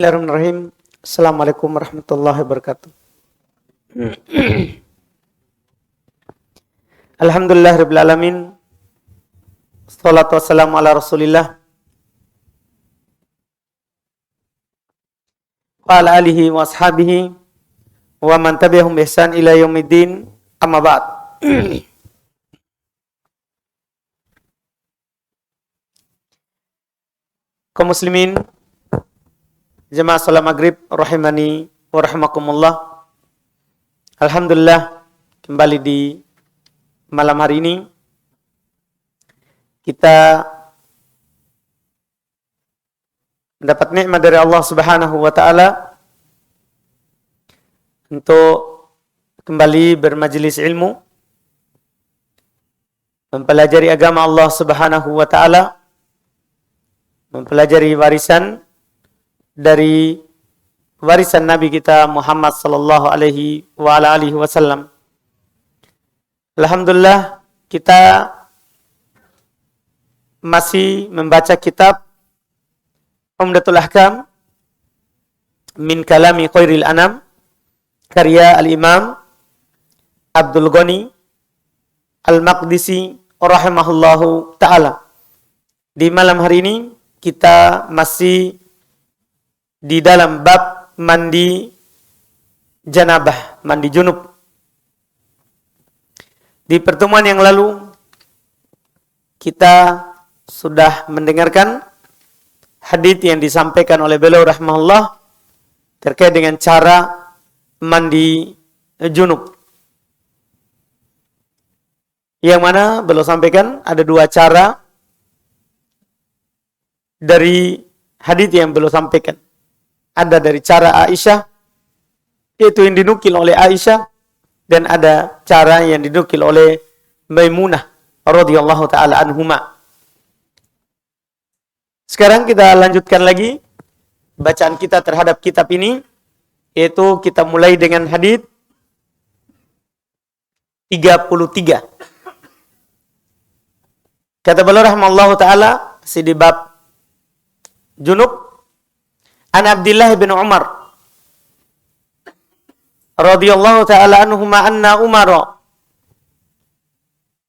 Bismillahirrahmanirrahim. Assalamualaikum warahmatullahi wabarakatuh. Alhamdulillah rabbil alamin. Wassalatu wassalamu ala Rasulillah wa ala alihi wa ashabihi wa man tabi'ahum bi ihsan ila yaumiddin. Amma ba'd. Kaum muslimin, jemaah salat maghrib rahimani wa rahimakumullah. Alhamdulillah, kembali di malam hari ini kita mendapat nikmat dari Allah Subhanahu wa taala untuk kembali bermajelis ilmu, mempelajari agama Allah Subhanahu wa taala, mempelajari warisan dari warisan Nabi kita Muhammad sallallahu alaihi wa ala alihi wasallam. Alhamdulillah, kita masih membaca kitab Umdatul Ahkam min kalami khairil anam, karya Al-Imam Abdul Ghani Al-Maqdisi rahimahullahu ta'ala. Di malam hari ini kita masih di dalam bab mandi janabah, mandi junub. Di pertemuan yang lalu kita sudah mendengarkan hadits yang disampaikan oleh beliau rahimahullah terkait dengan cara mandi junub. Yang mana beliau sampaikan ada dua cara dari hadits yang beliau sampaikan. Ada dari cara Aisyah, itu yang dinukil oleh Aisyah, dan ada cara yang dinukil oleh Maimunah radhiyallahu taala anhuma. Sekarang kita lanjutkan lagi bacaan kita terhadap kitab ini, yaitu kita mulai dengan hadits 33. Kata beliau rahimahullahu taala, si di bab junub, an Abdullah bin Umar radhiyallahu ta'ala anhuma anna Umar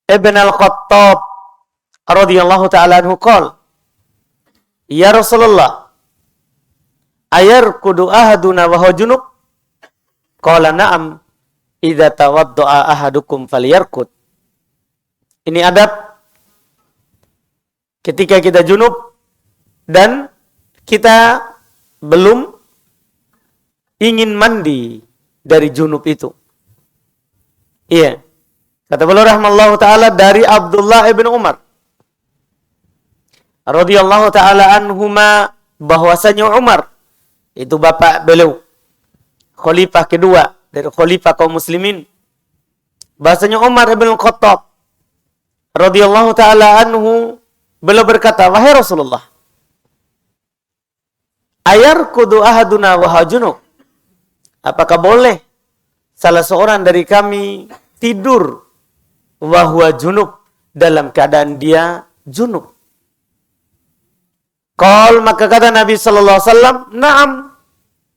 ibn al-Khattab radhiyallahu ta'ala anhu qala, ya Rasulullah, ayarkudu ahaduna wa huwa junub? Qala na'am, idza tawadda'a ahadukum falyarkud. Ini adab ketika kita junub dan kita belum ingin mandi dari junub itu. Iya. Kata beliau rahimahullahu taala dari Abdullah ibn Umar radhiyallahu taala anhuma, bahwasanya Umar itu bapak beliau, khalifah kedua dari khalifah kaum muslimin. Bahwasanya Umar ibn Khattab radhiyallahu taala anhu, beliau berkata, wahai Rasulullah, ayarkudu ahaduna wa huwa junub? Apakah boleh salah seorang dari kami tidur wa huwa junub, dalam keadaan dia junub? Qal, maka kata Nabi sallallahu alaihi wasallam, na'am,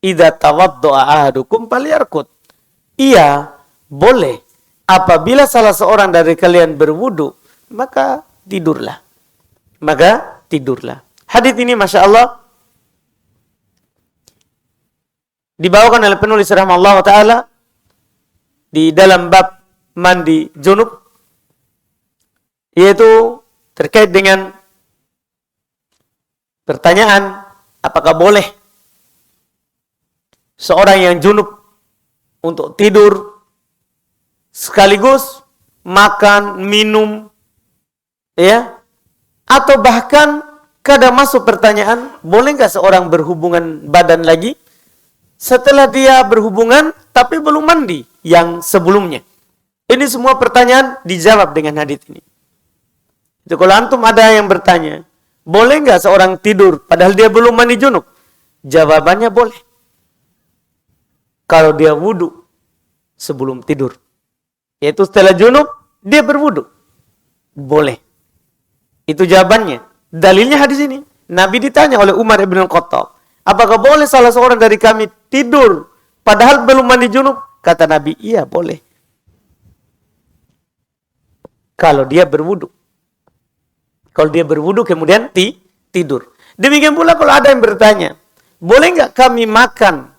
idza tawadda'a ahadukum falyarkud. Iya, boleh apabila salah seorang dari kalian berwudu, maka tidurlah. Maka tidurlah. Hadits ini Masya Allah dibawakan oleh penulis rahimahullah ta'ala di dalam bab mandi junub, yaitu terkait dengan pertanyaan apakah boleh seorang yang junub untuk tidur sekaligus makan, minum, ya, atau bahkan kadang masuk pertanyaan, boleh nggak seorang berhubungan badan lagi setelah dia berhubungan tapi belum mandi yang sebelumnya? Ini semua pertanyaan dijawab dengan hadits ini. Jadi kalau antum ada yang bertanya, boleh nggak seorang tidur padahal dia belum mandi junub? Jawabannya boleh. Kalau dia wudu sebelum tidur, yaitu setelah junub dia berwudu, boleh. Itu jawabannya. Dalilnya hadis ini. Nabi ditanya oleh Umar ibn Khattab, apakah boleh salah seorang dari kami tidur padahal belum mandi junub? Kata Nabi, iya boleh. Kalau dia berwudu. Kalau dia berwudu kemudian tidur. Demikian pula kalau ada yang bertanya, boleh nggak kami makan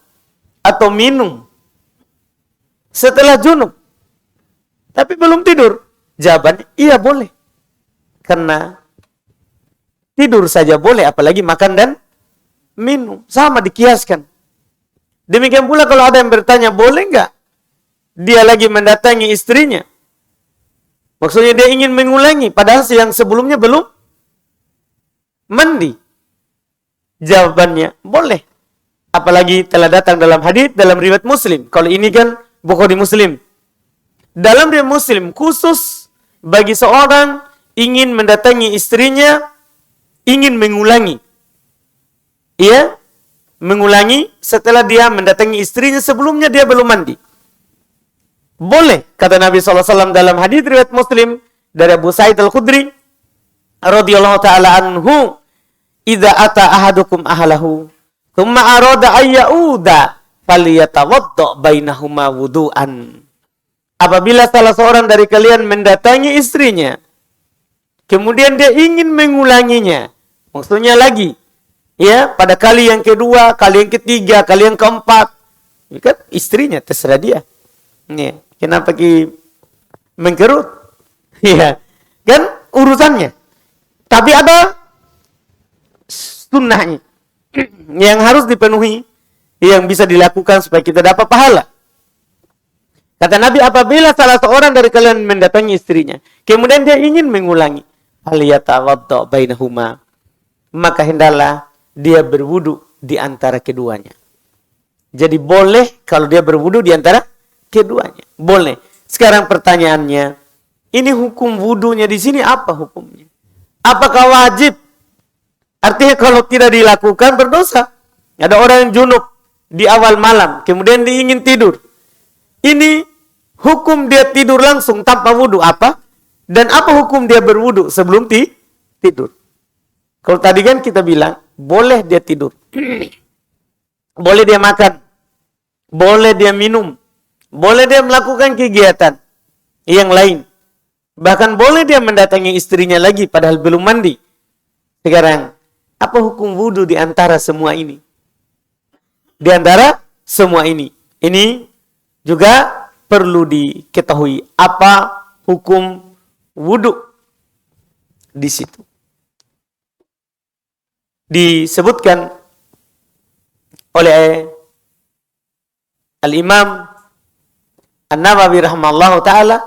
atau minum setelah junub tapi belum tidur? Jawabannya, iya boleh. Karena tidur saja boleh, apalagi makan dan minum. Sama dikiaskan. Demikian pula kalau ada yang bertanya, boleh nggak dia lagi mendatangi istrinya? Maksudnya dia ingin mengulangi, padahal yang sebelumnya belum mandi. Jawabannya, boleh. Apalagi telah datang dalam hadis dalam riwayat Muslim. Kalau ini kan Bukhari Muslim. Dalam riwayat Muslim, khusus bagi seorang ingin mendatangi istrinya, ingin mengulangi. Ia mengulangi setelah dia mendatangi istrinya, sebelumnya dia belum mandi. Boleh, kata Nabi SAW dalam hadis riwayat Muslim dari Abu Sa'id Al-Khudri radhiyallahu ta'ala anhu, idza ata ahadukum ahlahu thumma arada ayyauda falyatawadda bainahuma wudu'an. Apabila salah seorang dari kalian mendatangi istrinya, kemudian dia ingin mengulanginya, maksudnya lagi, ya, pada kali yang kedua, kali yang ketiga, kali yang keempat, ya kan istrinya, terserah dia. Ya, kenapa mengkerut? Ya, kan urusannya. Tapi ada sunnahnya yang harus dipenuhi, yang bisa dilakukan supaya kita dapat pahala. Kata Nabi, apabila salah seorang dari kalian mendatangi istrinya, kemudian dia ingin mengulangi, faliyatawadda bainahuma, maka hendaklah dia berwudu di antara keduanya. Jadi boleh kalau dia berwudu di antara keduanya. Boleh. Sekarang pertanyaannya, ini hukum wudunya di sini apa hukumnya? Apakah wajib? Artinya kalau tidak dilakukan berdosa. Ada orang yang junub di awal malam, kemudian dia ingin tidur. Ini hukum dia tidur langsung tanpa wudu apa? Dan apa hukum dia berwudu sebelum tidur? Kalau tadi kan kita bilang, boleh dia tidur. Boleh dia makan. Boleh dia minum. Boleh dia melakukan kegiatan yang lain. Bahkan boleh dia mendatangi istrinya lagi padahal belum mandi. Sekarang, apa hukum wudu di antara semua ini? Di antara semua ini. Ini juga perlu diketahui apa hukum wudu di situ. Disebutkan oleh Al-Imam An-Nawawi rahimahullahu ta'ala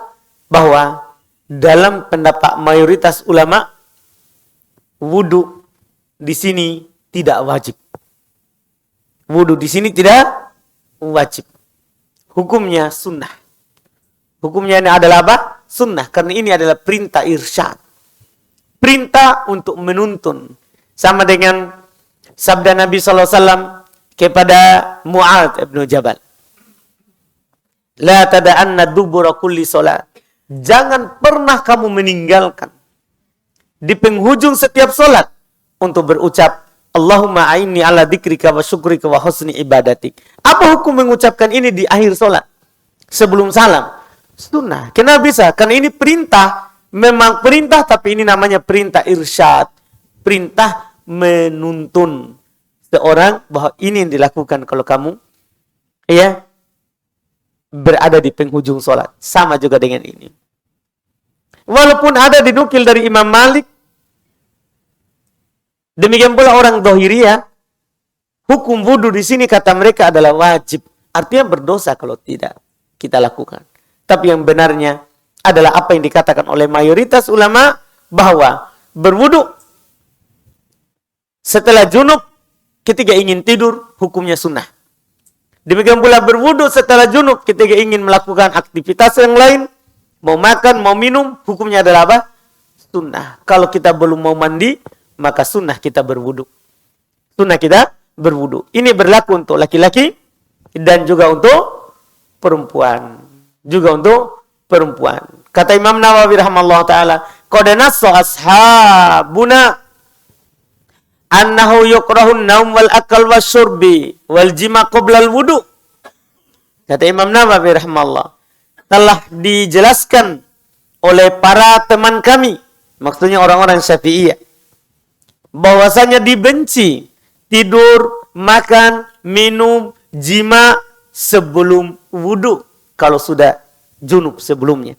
bahwa dalam pendapat mayoritas ulama, wudu di sini tidak wajib. Wudu di sini tidak wajib. Hukumnya sunnah. Hukumnya ini adalah apa? Sunnah. Karena ini adalah perintah irsyad. Perintah untuk menuntun. Sama dengan sabda Nabi SAW kepada Mu'adz ibn Jabal. La tada'anna dubura kulli sholat. Jangan pernah kamu meninggalkan di penghujung setiap sholat untuk berucap, Allahumma a'inni ala dzikrika wa syukrika wa husni ibadatik. Apa hukum mengucapkan ini di akhir sholat? Sebelum salam. Sunnah. Kenapa bisa? Karena ini perintah. Memang perintah, tapi ini namanya perintah irsyad. Perintah menuntun seorang bahwa ini yang dilakukan kalau kamu berada di penghujung sholat. Sama juga dengan ini. Walaupun ada dinukil dari Imam Malik, demikian pula orang Dhahiriyah, hukum wudu di sini kata mereka adalah wajib. Artinya berdosa kalau tidak kita lakukan. Tapi yang benarnya adalah apa yang dikatakan oleh mayoritas ulama, bahwa berwudu setelah junub ketika ingin tidur hukumnya sunnah. Demikian pula berwudu setelah junub ketika ingin melakukan aktivitas yang lain, mau makan, mau minum, hukumnya adalah apa? Sunnah. Kalau kita belum mau mandi, maka sunnah kita berwudu. Sunnah kita berwudu. Ini berlaku untuk laki-laki dan juga untuk perempuan. Juga untuk perempuan. Kata Imam Nawawi rahimahullah ta'ala, qad nassa ashabuna annahu yukrahun naum wal akal wasyurbi wal jima qabla al wudu. Kata Imam Nawawi rahimahullah, telah dijelaskan oleh para teman kami, maksudnya orang-orang Syafi'iyah, bahwasanya dibenci tidur, makan, minum, jima sebelum wudu kalau sudah junub sebelumnya.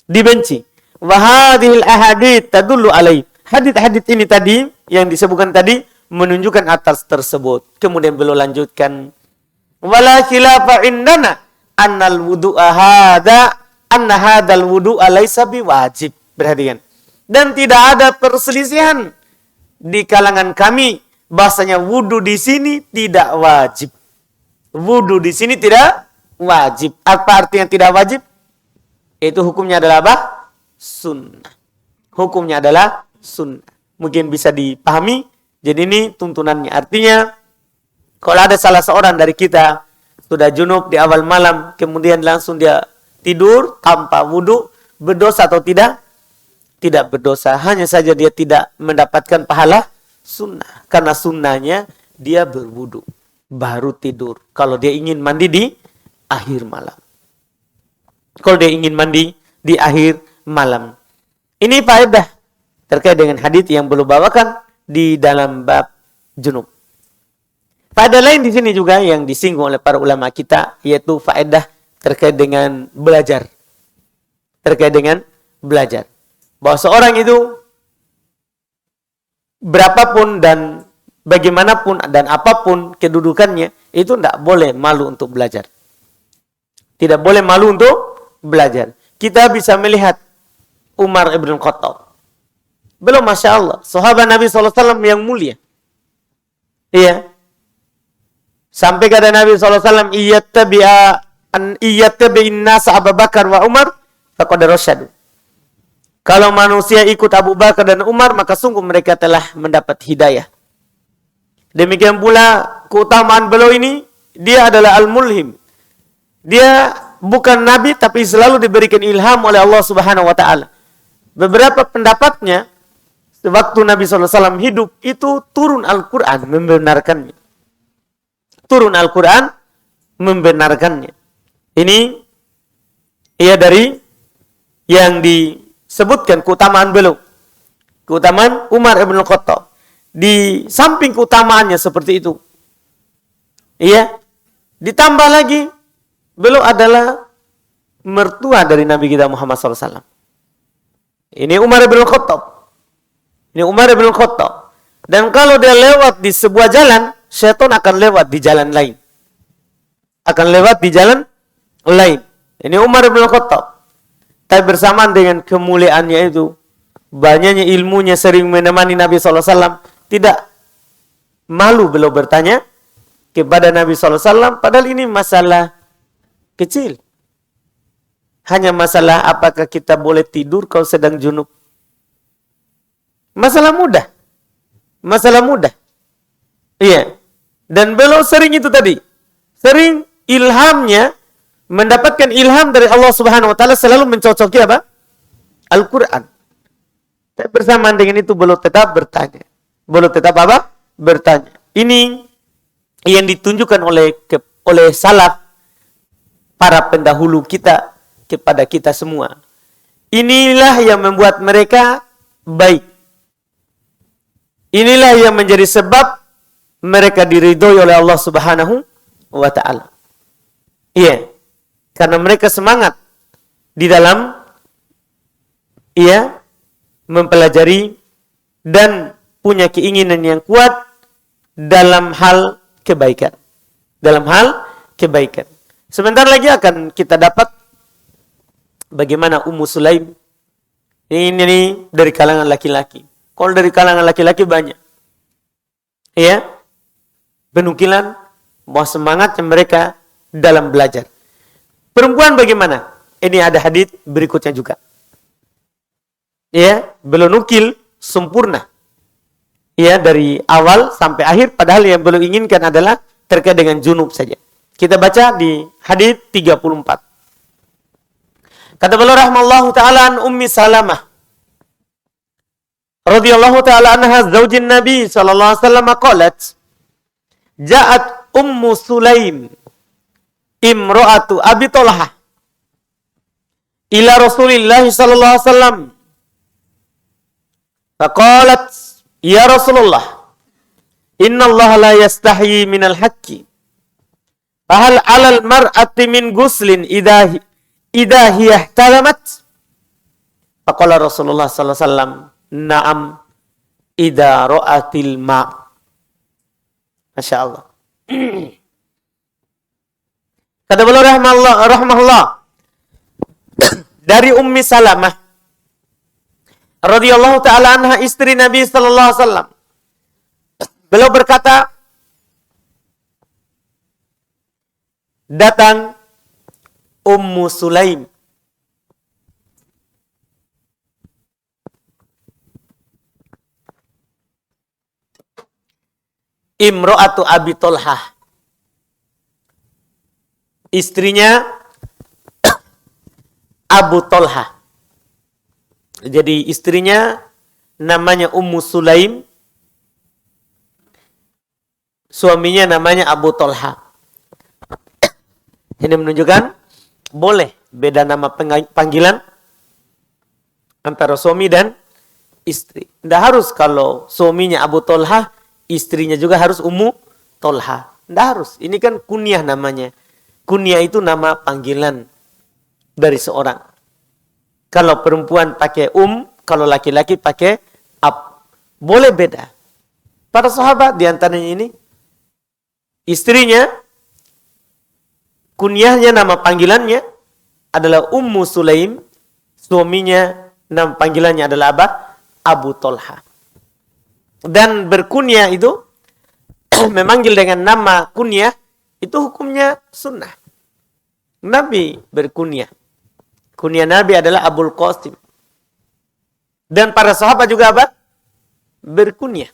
Dibenci. Wa hadhil ahadits tadullu alaihi. Hadits-hadits ini tadi yang disebutkan tadi menunjukkan atas tersebut. Kemudian beliau lanjutkan, wala khilafa indana annal wudu'a anna hadzal wudu'a laisa biwajib. Perhatikan. Dan tidak ada perselisihan di kalangan kami bahasanya wudu di sini tidak wajib. Wudu di sini tidak wajib. Apa artinya tidak wajib? Itu hukumnya adalah apa? Sunnah. Hukumnya adalah sunnah. Mungkin bisa dipahami. Jadi ini tuntunannya. Artinya, kalau ada salah seorang dari kita sudah junub di awal malam, kemudian langsung dia tidur tanpa wudu, berdosa atau tidak? Tidak berdosa. Hanya saja dia tidak mendapatkan pahala sunnah. Karena sunnahnya dia berwudu, baru tidur. Kalau dia ingin mandi di akhir malam. Kalau dia ingin mandi di akhir malam. Ini faedah terkait dengan hadis yang belum bawakan di dalam bab junub. Faedah lain di sini juga yang disinggung oleh para ulama kita, yaitu faedah terkait dengan belajar. Terkait dengan belajar. Bahwa seorang itu berapapun dan bagaimanapun dan apapun kedudukannya, itu tidak boleh malu untuk belajar. Tidak boleh malu untuk belajar. Kita bisa melihat Umar ibn Khattab. Belum, Masya Allah, sahabat Nabi SAW yang mulia. Iya. Sampai kata Nabi SAW, iyattabi'in nasa Abu Bakar wa Umar, faqad rasyadu. Kalau manusia ikut Abu Bakar dan Umar, maka sungguh mereka telah mendapat hidayah. Demikian pula keutamaan beliau ini, dia adalah al-mulhim. Dia bukan nabi tapi selalu diberikan ilham oleh Allah Subhanahu wa taala. Beberapa pendapatnya sewaktu Nabi SAW hidup itu turun Al-Qur'an membenarkannya. Turun Al-Qur'an membenarkannya. Ini ia dari yang disebutkan keutamaan beliau. Keutamaan Umar ibn Khattab. Di samping keutamaannya seperti itu. Iya. Ditambah lagi beliau adalah mertua dari Nabi kita Muhammad SAW. Ini Umar bin Khattab. Ini Umar bin Khattab. Dan kalau dia lewat di sebuah jalan, syaitan akan lewat di jalan lain. Akan lewat di jalan lain. Ini Umar bin Khattab. Tapi bersamaan dengan kemuliaannya itu, banyaknya ilmunya, sering menemani Nabi SAW, tidak malu beliau bertanya kepada Nabi SAW, padahal ini masalah kecil. Hanya masalah apakah kita boleh tidur kalau sedang junub. Masalah mudah. Masalah mudah. Iya. Dan beliau sering itu tadi. Sering ilhamnya, mendapatkan ilham dari Allah Subhanahu wa taala selalu mencocoki apa? Al-Qur'an. Tapi bersamaan dengan itu beliau tetap bertanya. Beliau tetap apa? Bertanya. Ini yang ditunjukkan oleh salaf, para pendahulu kita kepada kita semua. Inilah yang membuat mereka baik. Inilah yang menjadi sebab mereka diridhoi oleh Allah Subhanahu wa taala. Iya. Karena mereka semangat di dalam mempelajari dan punya keinginan yang kuat dalam hal kebaikan. Dalam hal kebaikan. Sebentar lagi akan kita dapat bagaimana Ummu Sulaim. Ini dari kalangan laki-laki. Kalau dari kalangan laki-laki banyak. Ya. Penukilan bahwa semangatnya mereka dalam belajar. Perempuan bagaimana? Ini ada hadis berikutnya juga. Ya, belum nukil sempurna. Ya, dari awal sampai akhir, padahal yang belum inginkan adalah terkait dengan junub saja. Kita baca di hadis 34. Kata beliau rahmallahu ta'ala an Ummi Salamah radhiyallahu ta'ala anha zaujin Nabi sallallahu alaihi wasallam qalat ja'at Ummu Sulaim imra'atu Abi Talha ila Rasulillah sallallahu alaihi wasallam faqalat ya Rasulullah inna Allah la yastahyi minal haqqi fahal 'alal mar'ati min ghuslin idha hiya ihtalamat faqala Rasulullah sallallahu alaihi wasallam na'am idha ra'atil ma'. Masya Allah. Kata beliau rahmahullah dari Ummi Salamah radhiyallahu taala anha istri Nabi sallallahu alaihi wasallam. Beliau berkata, datang Ummu Sulaim imro'atu Abi Talha, istrinya Abu Talha. Jadi istrinya namanya Ummu Sulaim, suaminya namanya Abu Talha. Ini menunjukkan boleh beda nama panggilan antara suami dan istri. Tidak harus kalau suaminya Abu Talha, istrinya juga harus Ummu Talha. Tidak harus. Ini kan kunyah namanya. Kunyah itu nama panggilan dari seorang. Kalau perempuan pakai kalau laki-laki pakai ab. Boleh beda. Para sahabat diantaranya ini, istrinya, kunyahnya nama panggilannya adalah Ummu Sulaim. Suaminya nama panggilannya adalah Abu Talha. Dan berkunyah itu memanggil dengan nama kunyah itu hukumnya sunnah. Nabi berkunyah. Kunyah Nabi adalah Abul Qasim. Dan para sahabat juga berkunyah.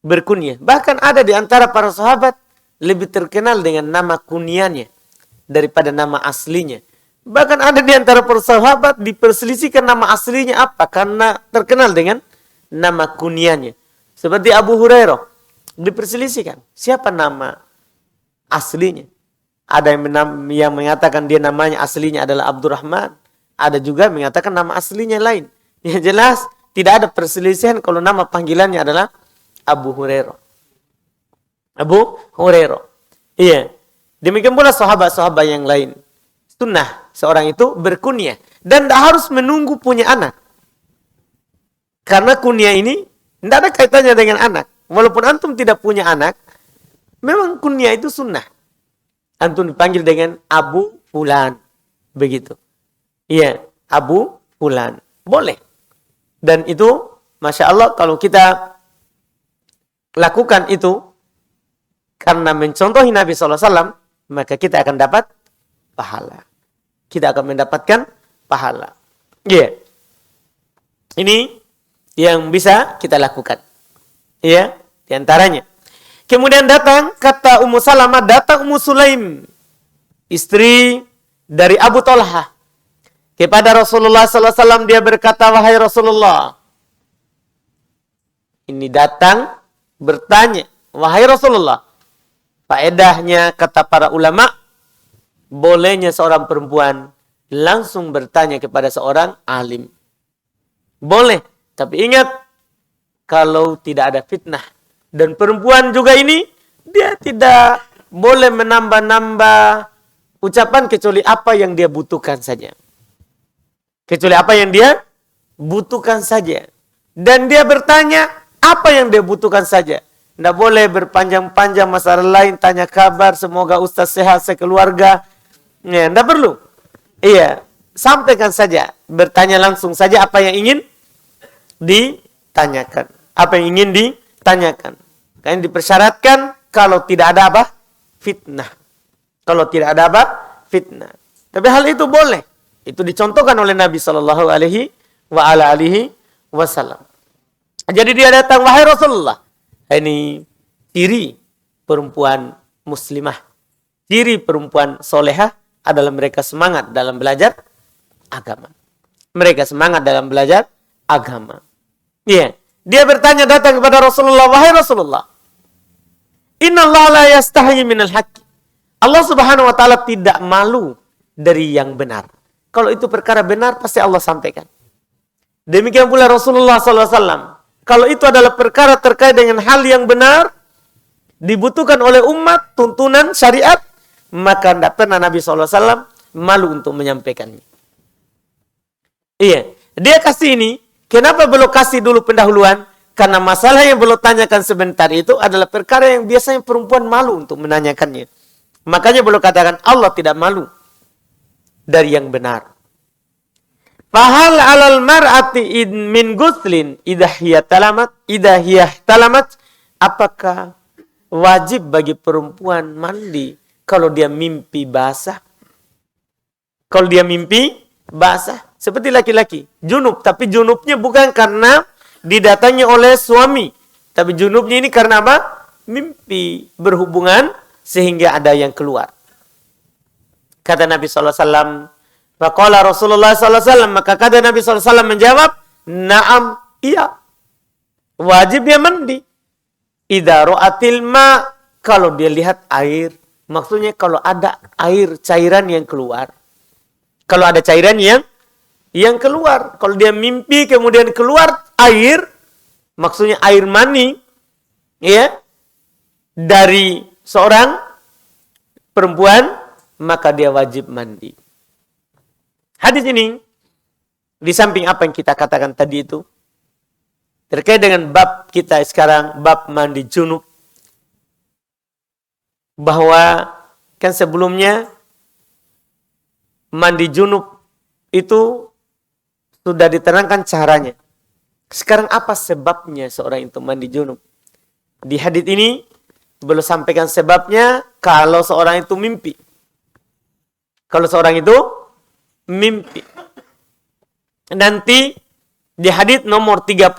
Berkunyah. Bahkan ada di antara para sahabat lebih terkenal dengan nama kunyahnya daripada nama aslinya. Bahkan ada di antara para sahabat diperselisihkan nama aslinya apa karena terkenal dengan nama kunyahnya. Seperti Abu Hurairah diperselisihkan siapa nama aslinya. Ada yang mengatakan dia namanya aslinya adalah Abdurrahman. Ada juga mengatakan nama aslinya lain. Yang jelas tidak ada perselisihan kalau nama panggilannya adalah Abu Hurairah. Abu Hurairah. Iya. Demikian pula sahabat-sahabat yang lain. Sunnah seorang itu berkunyah dan tidak harus menunggu punya anak. Karena kunyah ini tidak ada kaitannya dengan anak. Walaupun antum tidak punya anak, memang kunyah itu sunnah. Antum dipanggil dengan Abu Fulan. Begitu. Iya, Abu Fulan. Boleh. Dan itu, Masya Allah, kalau kita lakukan itu, karena mencontohi Nabi SAW, maka kita akan dapat pahala. Kita akan mendapatkan pahala. Iya. Ini yang bisa kita lakukan. Iya, di antaranya. Kemudian datang, kata Ummu Salamah, datang Ummu Sulaim, istri dari Abu Talha, kepada Rasulullah SAW. Dia berkata, wahai Rasulullah. Ini datang bertanya, wahai Rasulullah. Faedahnya, kata para ulama, bolehnya seorang perempuan langsung bertanya kepada seorang alim. Boleh, tapi ingat, kalau tidak ada fitnah. Dan perempuan juga ini, dia tidak boleh menambah-nambah ucapan kecuali apa yang dia butuhkan saja. Kecuali apa yang dia butuhkan saja. Dan dia bertanya apa yang dia butuhkan saja. Tidak boleh berpanjang-panjang masalah lain, tanya kabar, semoga ustaz sehat, sekeluarga. Ya, tidak perlu. Iya, sampaikan saja. Bertanya langsung saja apa yang ingin ditanyakan. Apa yang ingin ditanyakan. Karena dipersyaratkan kalau tidak ada apa? Fitnah. Kalau tidak ada apa? Fitnah. Tapi hal itu boleh. Itu dicontohkan oleh Nabi Shallallahu Alaihi Wasallam. Jadi dia datang, wahai Rasulullah. Ini ciri perempuan muslimah. Ciri perempuan solehah adalah mereka semangat dalam belajar agama. Mereka semangat dalam belajar agama. Iya. Dia bertanya datang kepada Rasulullah, wahai Rasulullah, Innallaha la yastahi minal haqqi. Allah Subhanahu wa taala tidak malu dari yang benar. Kalau itu perkara benar pasti Allah sampaikan. Demikian pula Rasulullah SAW. Kalau itu adalah perkara terkait dengan hal yang benar, dibutuhkan oleh umat, tuntunan syariat, maka tidak pernah Nabi SAW malu untuk menyampaikannya. Iya, dia kasih ini. Kenapa belum kasih dulu pendahuluan? Karena masalah yang belum tanyakan sebentar itu adalah perkara yang biasanya perempuan malu untuk menanyakannya. Makanya belum katakan Allah tidak malu dari yang benar. Fahal alal mar'ati min guslin idahiyah talamat. Apakah wajib bagi perempuan mandi kalau dia mimpi basah? Kalau dia mimpi basah. Seperti laki-laki, junub. Tapi junubnya bukan karena didatangi oleh suami. Tapi junubnya ini karena apa? Mimpi berhubungan sehingga ada yang keluar. Kata Nabi SAW, faqala Rasulullah SAW, maka kata Nabi SAW menjawab, na'am, iya. Wajib dia mandi. Idza ra'atil ma, kalau dia lihat air. Maksudnya kalau ada air, cairan yang keluar. Kalau ada cairan yang keluar. Kalau dia mimpi kemudian keluar air, maksudnya air mani, ya, dari seorang perempuan, maka dia wajib mandi. Hadis ini, di samping apa yang kita katakan tadi itu, terkait dengan bab kita sekarang, bab mandi junub, bahwa kan sebelumnya mandi junub itu sudah diterangkan caranya. Sekarang apa sebabnya seorang itu mandi junub? Di hadis ini belum sampaikan sebabnya kalau seorang itu mimpi. Kalau seorang itu mimpi. Nanti di hadis nomor 36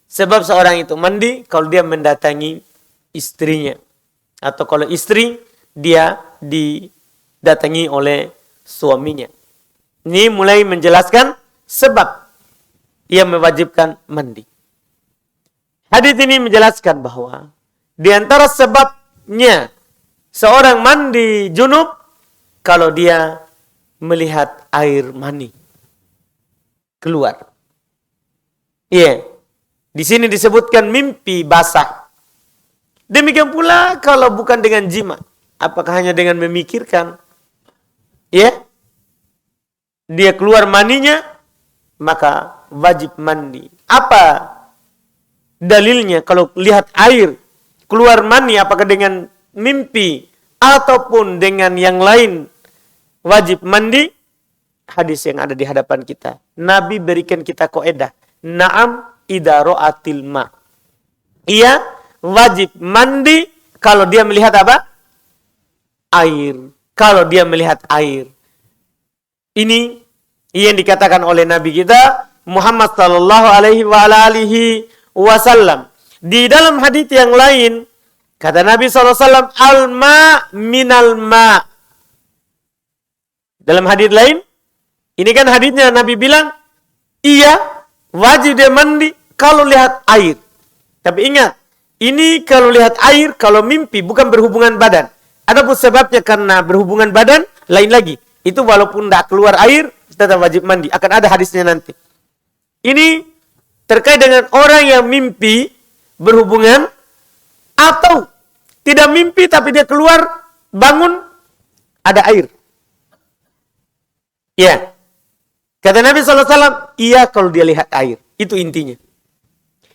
sebab seorang itu mandi kalau dia mendatangi istrinya. Atau kalau istri dia didatangi oleh suaminya. Ini mulai menjelaskan sebab yang mewajibkan mandi. Hadis ini menjelaskan bahwa di antara sebabnya seorang mandi junub kalau dia melihat air mani keluar. Iya. Di sini disebutkan mimpi basah. Demikian pula kalau bukan dengan jima, apakah hanya dengan memikirkan? Ya. Dia keluar maninya, maka wajib mandi. Apa dalilnya kalau lihat air keluar mani, apakah dengan mimpi ataupun dengan yang lain wajib mandi? Hadis yang ada di hadapan kita. Nabi berikan kita kaidah. Na'am idza ra'atil ma. Ia wajib mandi kalau dia melihat apa? Air. Kalau dia melihat air. Ini yang dikatakan oleh Nabi kita Muhammad sallallahu alaihi wasallam. Di dalam hadis yang lain kata Nabi sallallahu alaihi wasallam, al-ma minal ma. Dalam hadis lain, ini kan hadisnya Nabi bilang, iya wajib dia mandi kalau lihat air. Tapi ingat, ini kalau lihat air, kalau mimpi bukan berhubungan badan. Adapun sebabnya karena berhubungan badan, lain lagi. Itu walaupun tidak keluar air, tetap wajib mandi. Akan ada hadisnya nanti. Ini terkait dengan orang yang mimpi berhubungan atau tidak mimpi tapi dia keluar, bangun, ada air. Ya. Kata Nabi SAW, iya kalau dia lihat air. Itu intinya.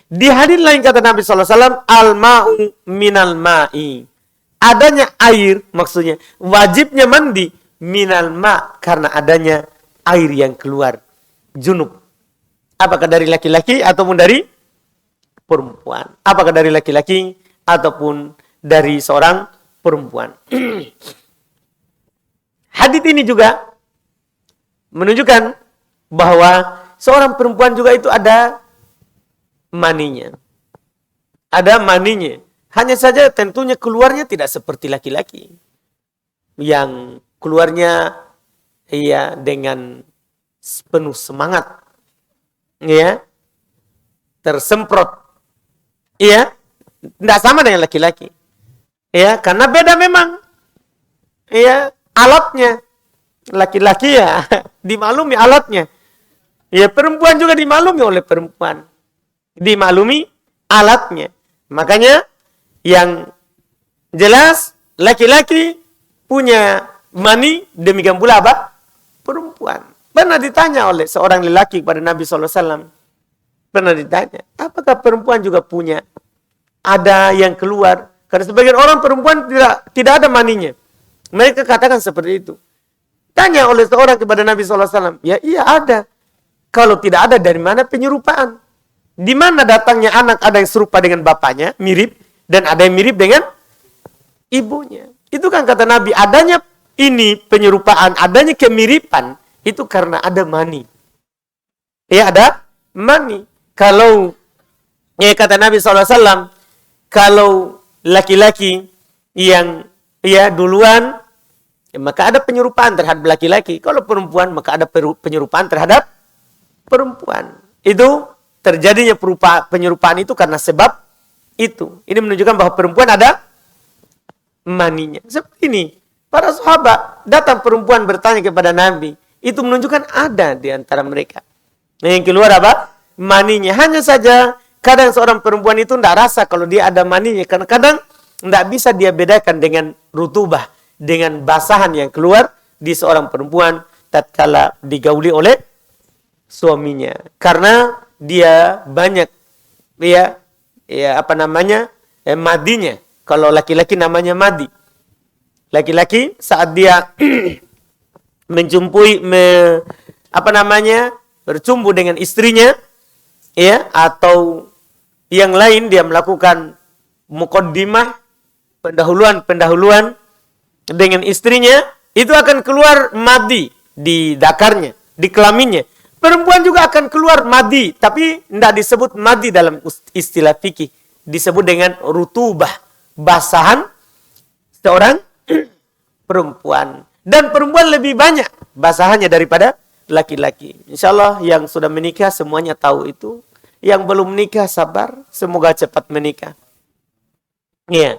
Di hadis lain kata Nabi SAW, al-ma'u minal ma'i. Adanya air, maksudnya wajibnya mandi minal ma' karena adanya air yang keluar. Junub. Apakah dari laki-laki ataupun dari perempuan? Apakah dari laki-laki ataupun dari seorang perempuan? Hadis ini juga menunjukkan bahwa seorang perempuan juga itu ada maninya. Ada maninya. Hanya saja tentunya keluarnya tidak seperti laki-laki. Yang keluarnya dengan penuh semangat. Ya. tersemprot. Iya, tidak sama dengan laki-laki. Ya, karena beda memang. Ya, alatnya. Laki-laki ya dimaklumi alatnya. Ya, perempuan juga dimaklumi oleh perempuan. Dimaklumi alatnya. Makanya yang jelas laki-laki punya mani, demikian pula apa? Perempuan. Pernah ditanya oleh seorang lelaki kepada Nabi SAW. Pernah ditanya, apakah perempuan juga punya? Ada yang keluar. Karena sebagian orang perempuan tidak ada maninya. Mereka katakan seperti itu. Tanya oleh seorang kepada Nabi SAW. Ya iya ada. Kalau tidak ada, dari mana penyerupaan? Di mana datangnya anak, ada yang serupa dengan bapaknya, mirip. Dan ada yang mirip dengan ibunya. Itu kan kata Nabi, adanya ini penyerupaan, adanya kemiripan, itu karena ada mani. Ya ada mani. Kalau, ya kata Nabi SAW, kalau laki-laki yang ya duluan, ya, maka ada penyerupaan terhadap laki-laki. Kalau perempuan, maka ada penyerupaan terhadap perempuan. Itu terjadinya penyerupaan itu karena sebab itu. Ini menunjukkan bahwa perempuan ada maninya. Seperti ini. Para sahabat datang perempuan bertanya kepada Nabi. Itu menunjukkan ada di antara mereka. Nah, yang keluar apa? Maninya. Hanya saja kadang seorang perempuan itu tidak rasa kalau dia ada maninya. Karena kadang tidak bisa dia bedakan dengan rutubah. Dengan basahan yang keluar di seorang perempuan tatkala digauli oleh suaminya. Karena dia banyak madinya. Kalau laki-laki namanya madi. Laki-laki saat dia bercumbu dengan istrinya, ya, atau yang lain dia melakukan muqaddimah, pendahuluan dengan istrinya, itu akan keluar madi di dakarnya, di kelaminnya. Perempuan juga akan keluar madi, tapi tidak disebut madi dalam istilah fikih, disebut dengan rutubah, basahan seorang perempuan. Dan perempuan lebih banyak basahannya daripada laki-laki. Insyaallah yang sudah menikah semuanya tahu itu. Yang belum menikah sabar, semoga cepat menikah. Iya.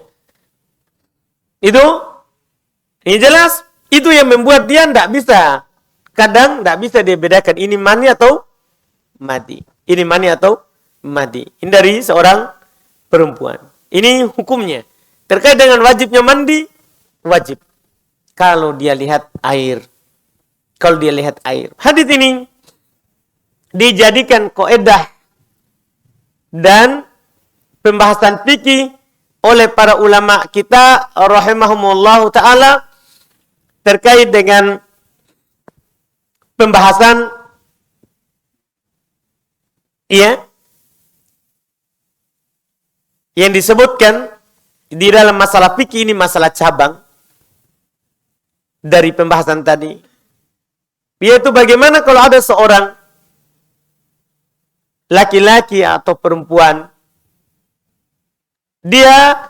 Ini jelas, itu yang membuat dia tidak bisa. Kadang tidak bisa dia bedakan ini mani atau madi. Ini mani atau madi. Ini dari seorang perempuan. Ini hukumnya. Terkait dengan wajibnya mandi, wajib. Kalau dia lihat air. Kalau dia lihat air. Hadits ini dijadikan kaidah dan pembahasan fikih oleh para ulama kita rahimahumullah ta'ala terkait dengan pembahasan yang disebutkan di dalam masalah fikih ini, masalah cabang dari pembahasan tadi, yaitu bagaimana kalau ada seorang laki-laki atau perempuan, dia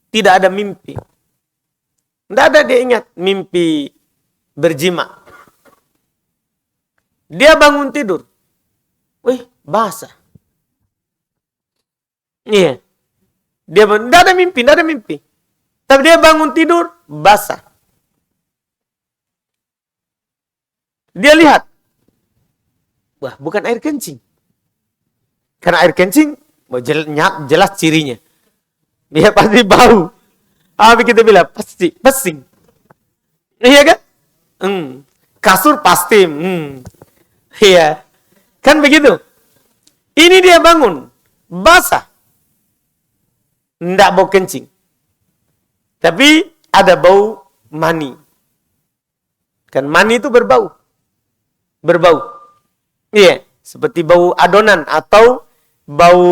tidak ada mimpi. Tidak ada dia ingat mimpi berjima. Dia bangun tidur. Wih, basah. Iya. Dia tidak ada mimpi. Tapi dia bangun tidur, basah. Dia lihat. Wah, bukan air kencing. Karena air kencing, jelas cirinya. Dia pasti bau. Apa kita bilang? Pasti, pesing. Iya kan? Kasur pasti. Iya. Kan begitu? Ini dia bangun. Basah. Tidak bau kencing. Tapi ada bau mani. Kan mani itu berbau. Iya. Seperti bau adonan atau bau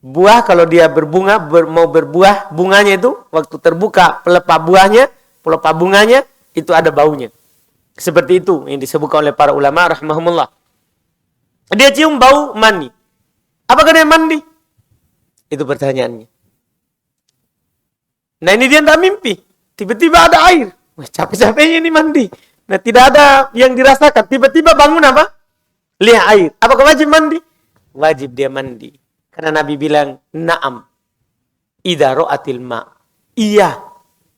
buah. Kalau dia berbunga, mau berbuah, bunganya itu waktu terbuka pelepah bunganya itu ada baunya. Seperti itu yang disebutkan oleh para ulama rahimahumullah. Dia cium bau mani. Apakah dia mandi? Itu pertanyaannya. Nah, ini dia tidak mimpi. Tiba-tiba ada air. Wah, capek-capeknya ini mandi. Nah, tidak ada yang dirasakan. Tiba-tiba bangun apa? Lihat air. Apakah wajib mandi? Wajib dia mandi. Karena Nabi bilang, na'am. Idza ra'atil ma. Iya,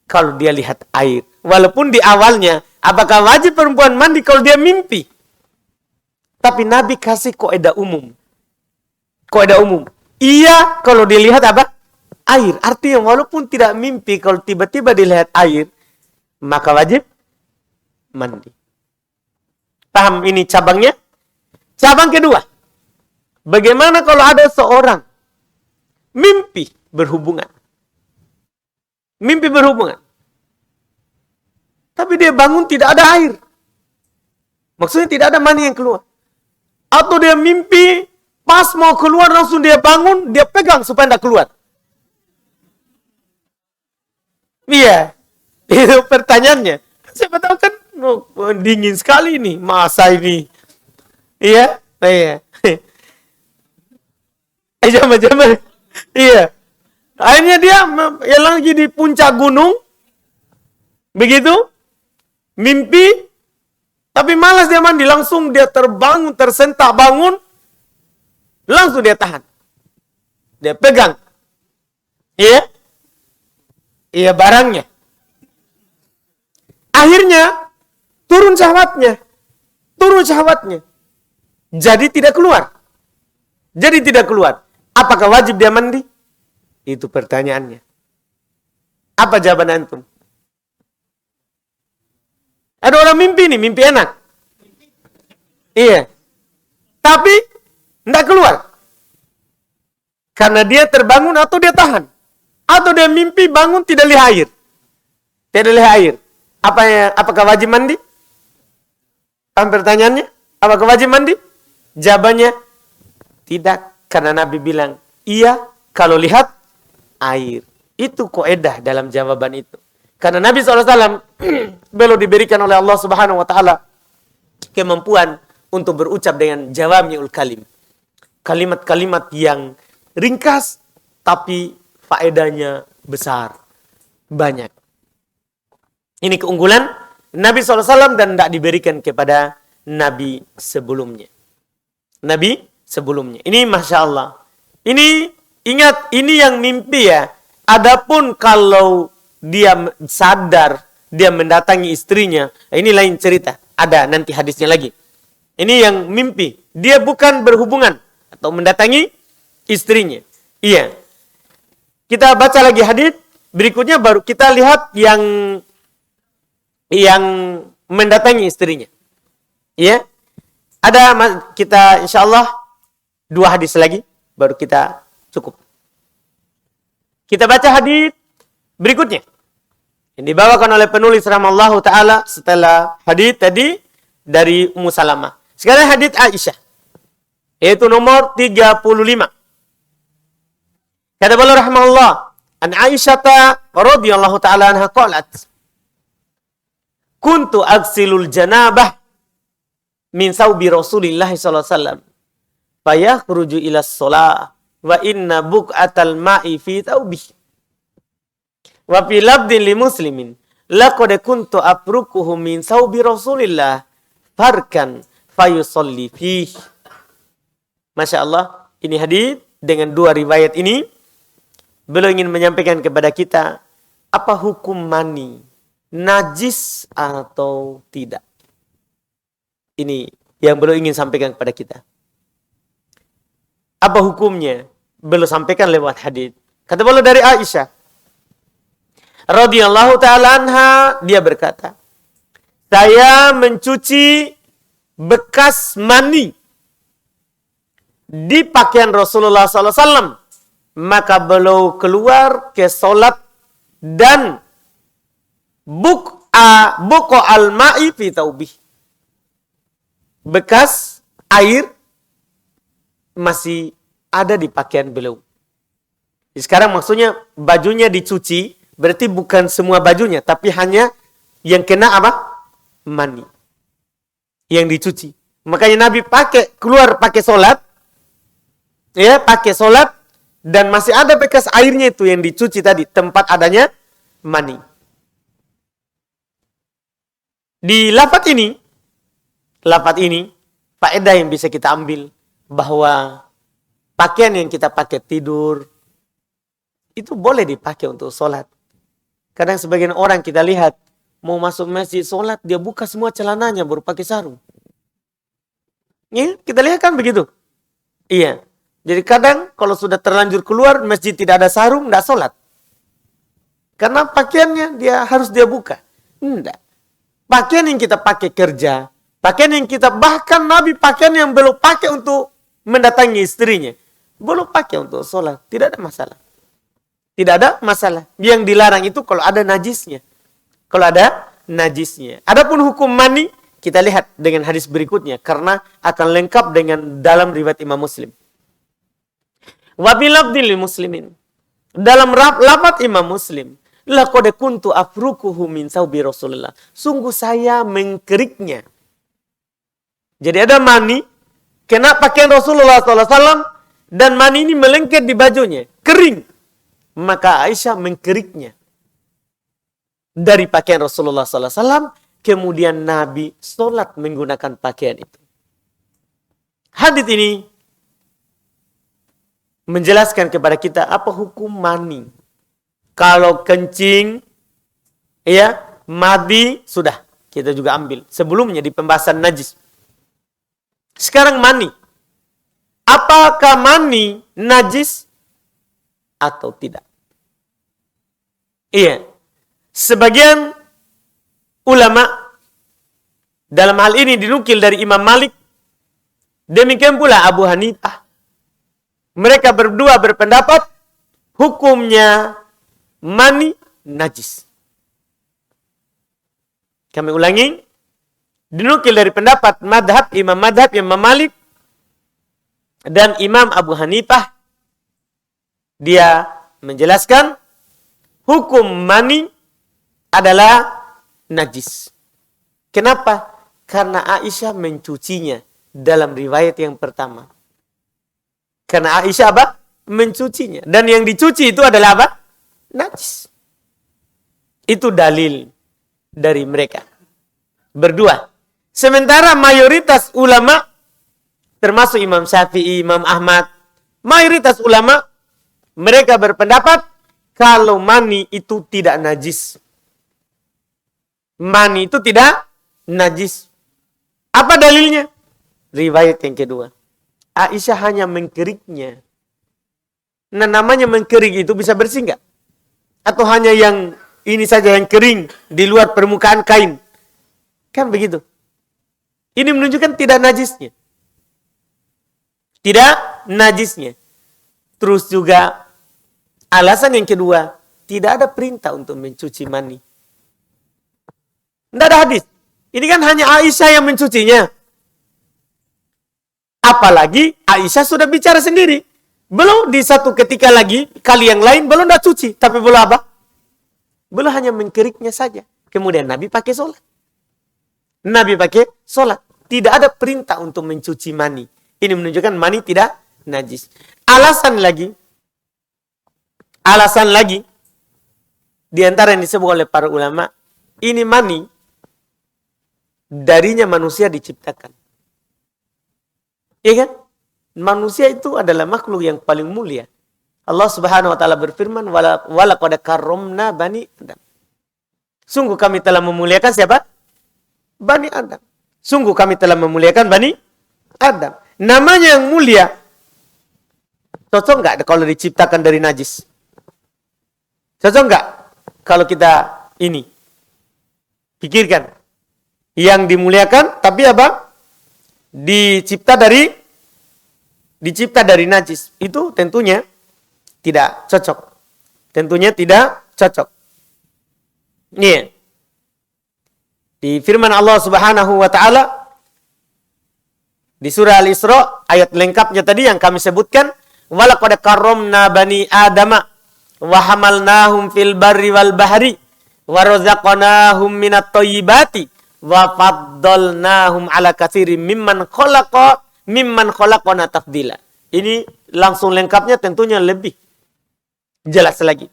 kalau dia lihat air. Walaupun di awalnya, apakah wajib perempuan mandi kalau dia mimpi? Tapi Nabi kasih kaidah umum. Kaidah umum. Iya, kalau dilihat apa? Air. Artinya walaupun tidak mimpi, kalau tiba-tiba dilihat air, maka wajib mandi. Paham ini cabangnya? Cabang kedua. Bagaimana kalau ada seorang mimpi berhubungan? Mimpi berhubungan. Tapi dia bangun tidak ada air. Maksudnya tidak ada mani yang keluar. Atau dia mimpi pas mau keluar langsung dia bangun, dia pegang supaya tidak keluar. Iya. Itu pertanyaannya. Siapa tahu kan dingin sekali nih masa ini. Iya. Iya. Jam-jam. Iya. Akhirnya dia lagi di puncak gunung. Begitu. Mimpi. Tapi malas dia mandi. Langsung dia terbangun, tersentak bangun. Langsung dia tahan. Dia pegang. Iya. Iya barangnya. Akhirnya. Turun syahwatnya. Jadi tidak keluar. Apakah wajib dia mandi? Itu pertanyaannya. Apa jawaban antum? Ada orang mimpi nih, mimpi enak. Iya. Tapi tidak keluar. Karena dia terbangun atau dia tahan. Atau dia mimpi bangun tidak lihat air. Tidak lihat air. Apakah wajib mandi? Paham pertanyaannya? Apakah wajib mandi? Jawabannya tidak. Karena Nabi bilang, iya kalau lihat air. Itu kaidah dalam jawaban itu. Karena Nabi SAW belum diberikan oleh Allah Subhanahu Wa Taala kemampuan untuk berucap dengan jawami'ul kalim. Kalimat-kalimat yang ringkas, tapi faedahnya besar. Banyak. Ini keunggulan Nabi SAW dan tidak diberikan kepada Nabi sebelumnya. Ini Masya Allah. Ini, ingat, ini yang mimpi ya. Adapun kalau dia sadar, dia mendatangi istrinya, ini lain cerita. Ada nanti hadisnya lagi. Ini yang mimpi. Dia bukan berhubungan atau mendatangi istrinya. Iya. Kita baca lagi hadis. Berikutnya baru kita lihat yang mendatangi istrinya. Iya. Ada kita insya Allah 2 hadis lagi baru kita cukup. Kita baca hadis berikutnya. Yang dibawakan oleh penulis rahimahullahu taala setelah hadis tadi dari Ummu Salamah. Sekarang hadis Aisyah. Yaitu nomor 35. Kata beliau rahimahullah, an Aisyah radhiyallahu taala anha qalat, kuntu agsilul janabah min saubi Rasulillah sallallahu alaihi wasallam. Fayakhruju ila shalah wa inna buqatal ma'i fi thawbihi. Wa fi labdin li muslimin laqad kuntu afrukuhu min saubi Rasulillah farkan fayusalli fihi. Masya Allah, ini hadis dengan 2 riwayat ini beliau ingin menyampaikan kepada kita apa hukum mani, najis atau tidak. Ini yang beliau ingin sampaikan kepada kita. Apa hukumnya? Beliau sampaikan lewat hadis. Kata beliau dari Aisyah radhiyallahu taala anha, dia berkata, saya mencuci bekas mani di pakaian Rasulullah SAW. Maka beliau keluar ke solat dan buqa al-ma'i fi taubih. Bekas air masih ada di pakaian beliau. Sekarang maksudnya bajunya dicuci, berarti bukan semua bajunya, tapi hanya yang kena apa? Mani. Yang dicuci. Makanya Nabi keluar pakai solat, ya, pakai solat, dan masih ada bekas airnya itu yang dicuci tadi, tempat adanya mani. Di lafaz ini, faedah yang bisa kita ambil bahwa pakaian yang kita pakai tidur itu boleh dipakai untuk sholat. Kadang sebagian orang kita lihat mau masuk masjid sholat, dia buka semua celananya baru pakai sarung. Ya, kita lihat kan begitu. Iya. Jadi kadang kalau sudah terlanjur keluar masjid tidak ada sarung, tidak sholat. Karena pakaiannya harus dia buka. Tidak. Pakaian yang kita pakai kerja, pakaian yang kita, bahkan Nabi pakaian yang belum pakai untuk mendatangi istrinya, belum pakai untuk sholat, tidak ada masalah. Tidak ada masalah. Yang dilarang itu kalau ada najisnya. Kalau ada najisnya. Adapun hukum mani, kita lihat dengan hadis berikutnya. Karena akan lengkap dengan dalam riwayat Imam Muslim. Wabilabdil muslimin. Dalam lafaz Imam Muslim. Laqad kuntu afrukuhu min saubi Rasulullah. Sungguh saya mengkeriknya. Jadi ada mani. Kena pakaian Rasulullah SAW. Dan mani ini melengket di bajunya. Kering. Maka Aisyah mengkeriknya dari pakaian Rasulullah SAW. Kemudian Nabi sholat menggunakan pakaian itu. Hadits ini menjelaskan kepada kita apa hukum mani. Kalau kencing, ya madi sudah kita juga ambil sebelumnya di pembahasan najis. Sekarang mani, apakah mani najis atau tidak? Iya. Sebagian ulama dalam hal ini dinukil dari Imam Malik, demikian pula Abu Hanifah. Mereka berdua berpendapat hukumnya mani najis. Kami ulangi, dinukil dari pendapat madhab Imam Malik dan Imam Abu Hanifah. Dia menjelaskan hukum mani adalah najis. Kenapa? Karena Aisyah mencucinya dalam riwayat yang pertama. Karena Aisyah apa? Mencucinya. Dan yang dicuci itu adalah apa? Najis. Itu dalil dari mereka berdua. Sementara mayoritas ulama, termasuk Imam Syafi'i, Imam Ahmad, mayoritas ulama mereka berpendapat kalau mani itu tidak najis. Mani itu tidak najis. Apa dalilnya? Riwayat yang kedua. Aisyah hanya mengkeriknya. Nah, namanya mengkerik itu bisa bersih nggak? Atau hanya yang ini saja yang kering di luar permukaan kain? Kan begitu. Ini menunjukkan tidak najisnya. Tidak najisnya. Terus juga alasan yang kedua, tidak ada perintah untuk mencuci mani. Tidak ada hadis. Ini kan hanya Aisyah yang mencucinya. Apalagi Aisyah sudah bicara sendiri. Belum di satu ketika lagi, kali yang lain belum dah cuci. Tapi belum apa? Belum hanya mengkeriknya saja. Kemudian Nabi pakai sholat. Nabi pakai sholat. Tidak ada perintah untuk mencuci mani. Ini menunjukkan mani tidak najis. Alasan lagi, di antara yang disebut oleh para ulama, ini mani, darinya manusia diciptakan. Iya kan? Manusia itu adalah makhluk yang paling mulia. Allah Subhanahu wa taala berfirman, walaqad karramna bani Adam. Sungguh kami telah memuliakan siapa? Bani Adam. Sungguh kami telah memuliakan Bani Adam. Namanya yang mulia. Cocok nggak kalau diciptakan dari najis? Cocok nggak kalau kita ini pikirkan yang dimuliakan tapi apa? Dicipta dari najis. Itu tentunya tidak cocok. Tentunya tidak cocok. Nih. Di firman Allah Subhanahu wa taala di surah Al-Isra ayat lengkapnya tadi yang kami sebutkan, walaqad karramna bani adama wa hamalnahum fil barri wal bahri wa razaqnahum minat thayyibati wa faddalnahum ala katsirin mimman khalaqna tafdila. Ini langsung lengkapnya tentunya lebih jelas lagi.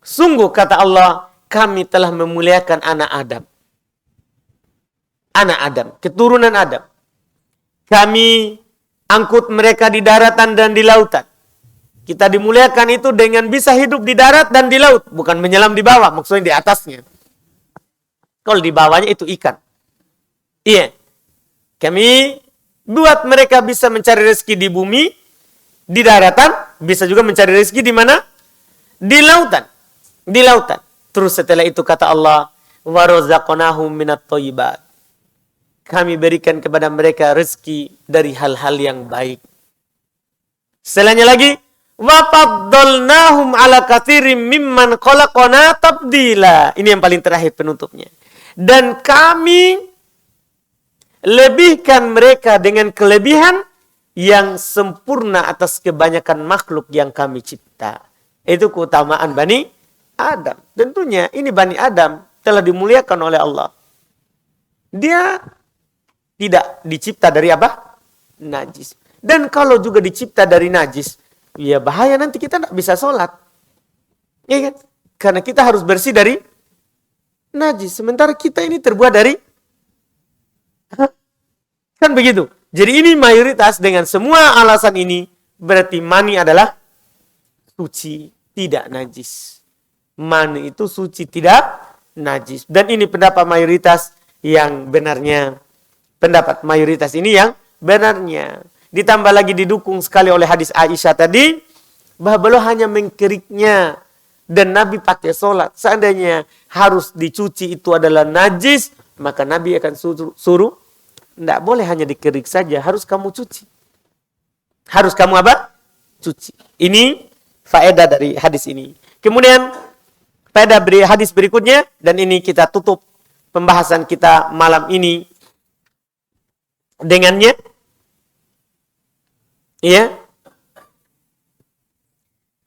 Sungguh kata Allah, kami telah memuliakan anak Adam. anak Adam, keturunan Adam. Kami angkut mereka di daratan dan di lautan. Kita dimuliakan itu dengan bisa hidup di darat dan di laut. Bukan menyelam di bawah, maksudnya di atasnya. Kalau di bawahnya itu ikan. Iya. Kami buat mereka bisa mencari rezeki di bumi, di daratan, bisa juga mencari rezeki di mana? Di lautan. Di lautan. Terus setelah itu kata Allah, wa razaqnahum minat thayyibat. Kami berikan kepada mereka rezeki dari hal-hal yang baik. Setelahnya lagi, wa faddalnahum ala katsirin mimman khalaqna tabdila. Ini yang paling terakhir penutupnya. Dan kami lebihkan mereka dengan kelebihan yang sempurna atas kebanyakan makhluk yang kami cipta. Itu keutamaan Bani Adam. Tentunya ini Bani Adam telah dimuliakan oleh Allah. Dia tidak dicipta dari apa? Najis. Dan kalau juga dicipta dari najis, ya bahaya nanti kita tidak bisa sholat. Ya kan? Karena kita harus bersih dari najis. Sementara kita ini terbuat dari kan begitu. Jadi ini mayoritas dengan semua alasan ini berarti mani adalah suci, tidak najis. Mani itu suci, tidak najis. Dan ini pendapat mayoritas yang benarnya. Pendapat mayoritas ini yang benarnya. Ditambah lagi didukung sekali oleh hadis Aisyah tadi, bahwa beliau hanya mengkeriknya dan Nabi pakai sholat. Seandainya harus dicuci itu adalah najis, maka Nabi akan suruh, tidak boleh hanya dikerik saja, harus kamu cuci. Harus kamu apa? Cuci. Ini faedah dari hadis ini. Kemudian faedah hadis berikutnya, dan ini kita tutup pembahasan kita malam ini dengannya. Iya.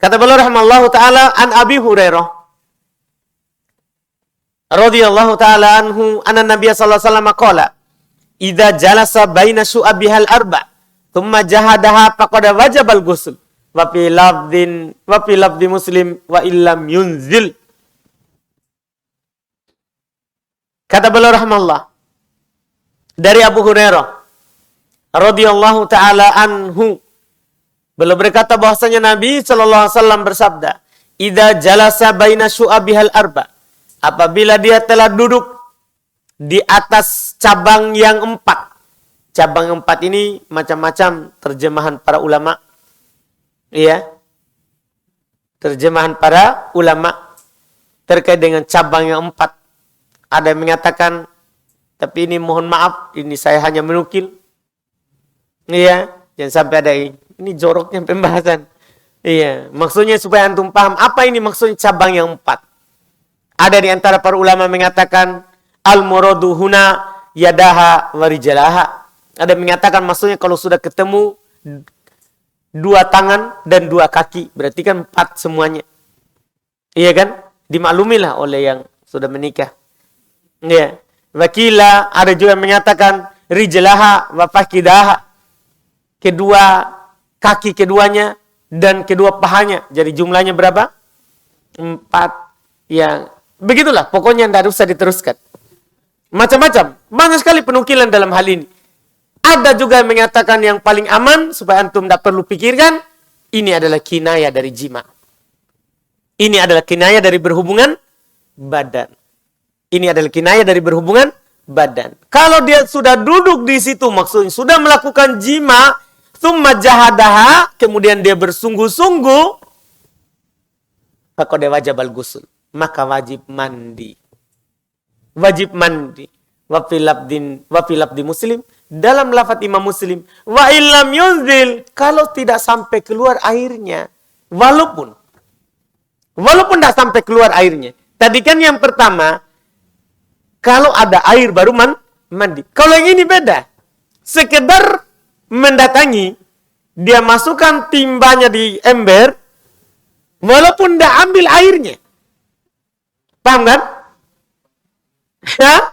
Kata beliau rahimallahu taala an Abi Hurairah radhiyallahu taala anhu anna Nabiy sallallahu alaihi wasallam qala idza jalasa baina syu'abihal arba thumma jahadaha faqad wajabal ghusl wa fi lafdhi Muslim wa illam yunzil. Kata beliau rahimallahu dari Abu Hurairah radhiyallahu taala anhu, beliau berkata bahwasanya Nabi sallallahu alaihi wasallam bersabda, "Idza jalasa baina syu'abihal arba." Apabila dia telah duduk di atas cabang yang 4. Cabang 4 ini macam-macam terjemahan para ulama. Iya. Terjemahan para ulama terkait dengan cabang yang 4. Ada yang mengatakan, tapi ini mohon maaf, ini saya hanya menukil. Iya, jangan sampai ada ini joroknya pembahasan. Iya, maksudnya supaya antum paham apa ini maksudnya cabang yang 4. Ada di antara para ulama mengatakan al-muradu huna yadaha wa rijalaha. Ada yang mengatakan maksudnya kalau sudah ketemu 2 tangan dan 2 kaki, berarti kan 4 semuanya. Iya kan? Dimaklumilah oleh yang sudah menikah. Iya. Wakila ada juga yang menyatakan rijalaha wa fakidaha. Kedua kaki keduanya dan kedua pahanya. Jadi jumlahnya berapa? 4. Ya, begitulah. Pokoknya tidak usah diteruskan. Macam-macam. Banyak sekali penukilan dalam hal ini. Ada juga yang mengatakan yang paling aman, supaya antum tidak perlu pikirkan, ini adalah kinayah dari jima. Ini adalah kinayah dari berhubungan badan. Ini adalah kinayah dari berhubungan badan. Kalau dia sudah duduk di situ, maksudnya sudah melakukan jima, thumma jahadaha, kemudian dia bersungguh-sungguh, faqad wajabal ghusl, maka wajib mandi. Wajib mandi. Wa fi lafdhi Muslim, dalam lafaz Imam Muslim, wa illam yunzil, kalau tidak sampai keluar airnya, walaupun tidak sampai keluar airnya. Tadi kan yang pertama, kalau ada air baru mandi. Kalau yang ini beda. Sekedar mendatangi, dia masukkan timbanya di ember, walaupun tidak ambil airnya. Paham kan? Ya?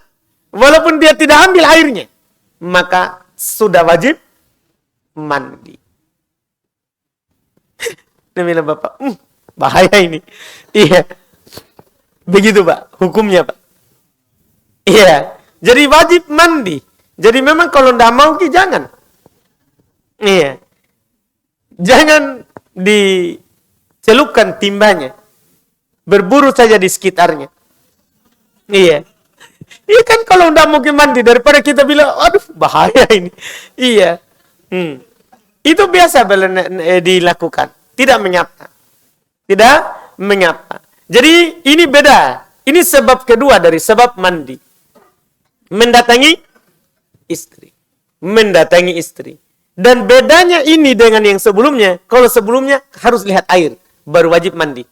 Walaupun dia tidak ambil airnya, maka sudah wajib mandi. Demi Bapak, bahaya ini. Iya. Begitu Pak, hukumnya Pak. Iya. Jadi wajib mandi. Jadi memang kalau tidak mau jangan. Iya. Jangan dicelupkan timbanya. Berburu saja di sekitarnya. Iya. Iya kan kalau tidak mau mandi daripada kita bilang, aduh bahaya ini. Iya. Itu biasa dilakukan. Tidak menyapa. Tidak menyapa. Jadi ini beda. Ini sebab kedua dari sebab mandi. Mendatangi istri. Mendatangi istri. Dan bedanya ini dengan yang sebelumnya. Kalau sebelumnya harus lihat air. Baru wajib mandi.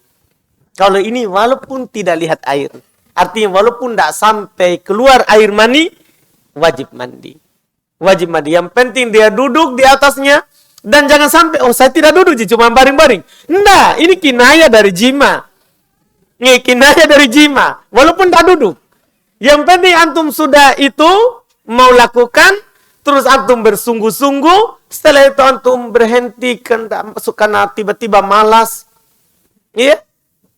Kalau ini walaupun tidak lihat air. Artinya walaupun tidak sampai keluar air mani. Wajib mandi. Wajib mandi. Yang penting dia duduk di atasnya. Dan jangan sampai, oh saya tidak duduk, cuma baring-baring. Nah, ini kinaya dari jima. Ini kinaya dari jima. Walaupun tak duduk. Yang penting antum sudah itu, mau lakukan, terus antum bersungguh-sungguh, setelah itu antum berhenti, karena tiba-tiba malas. Iya?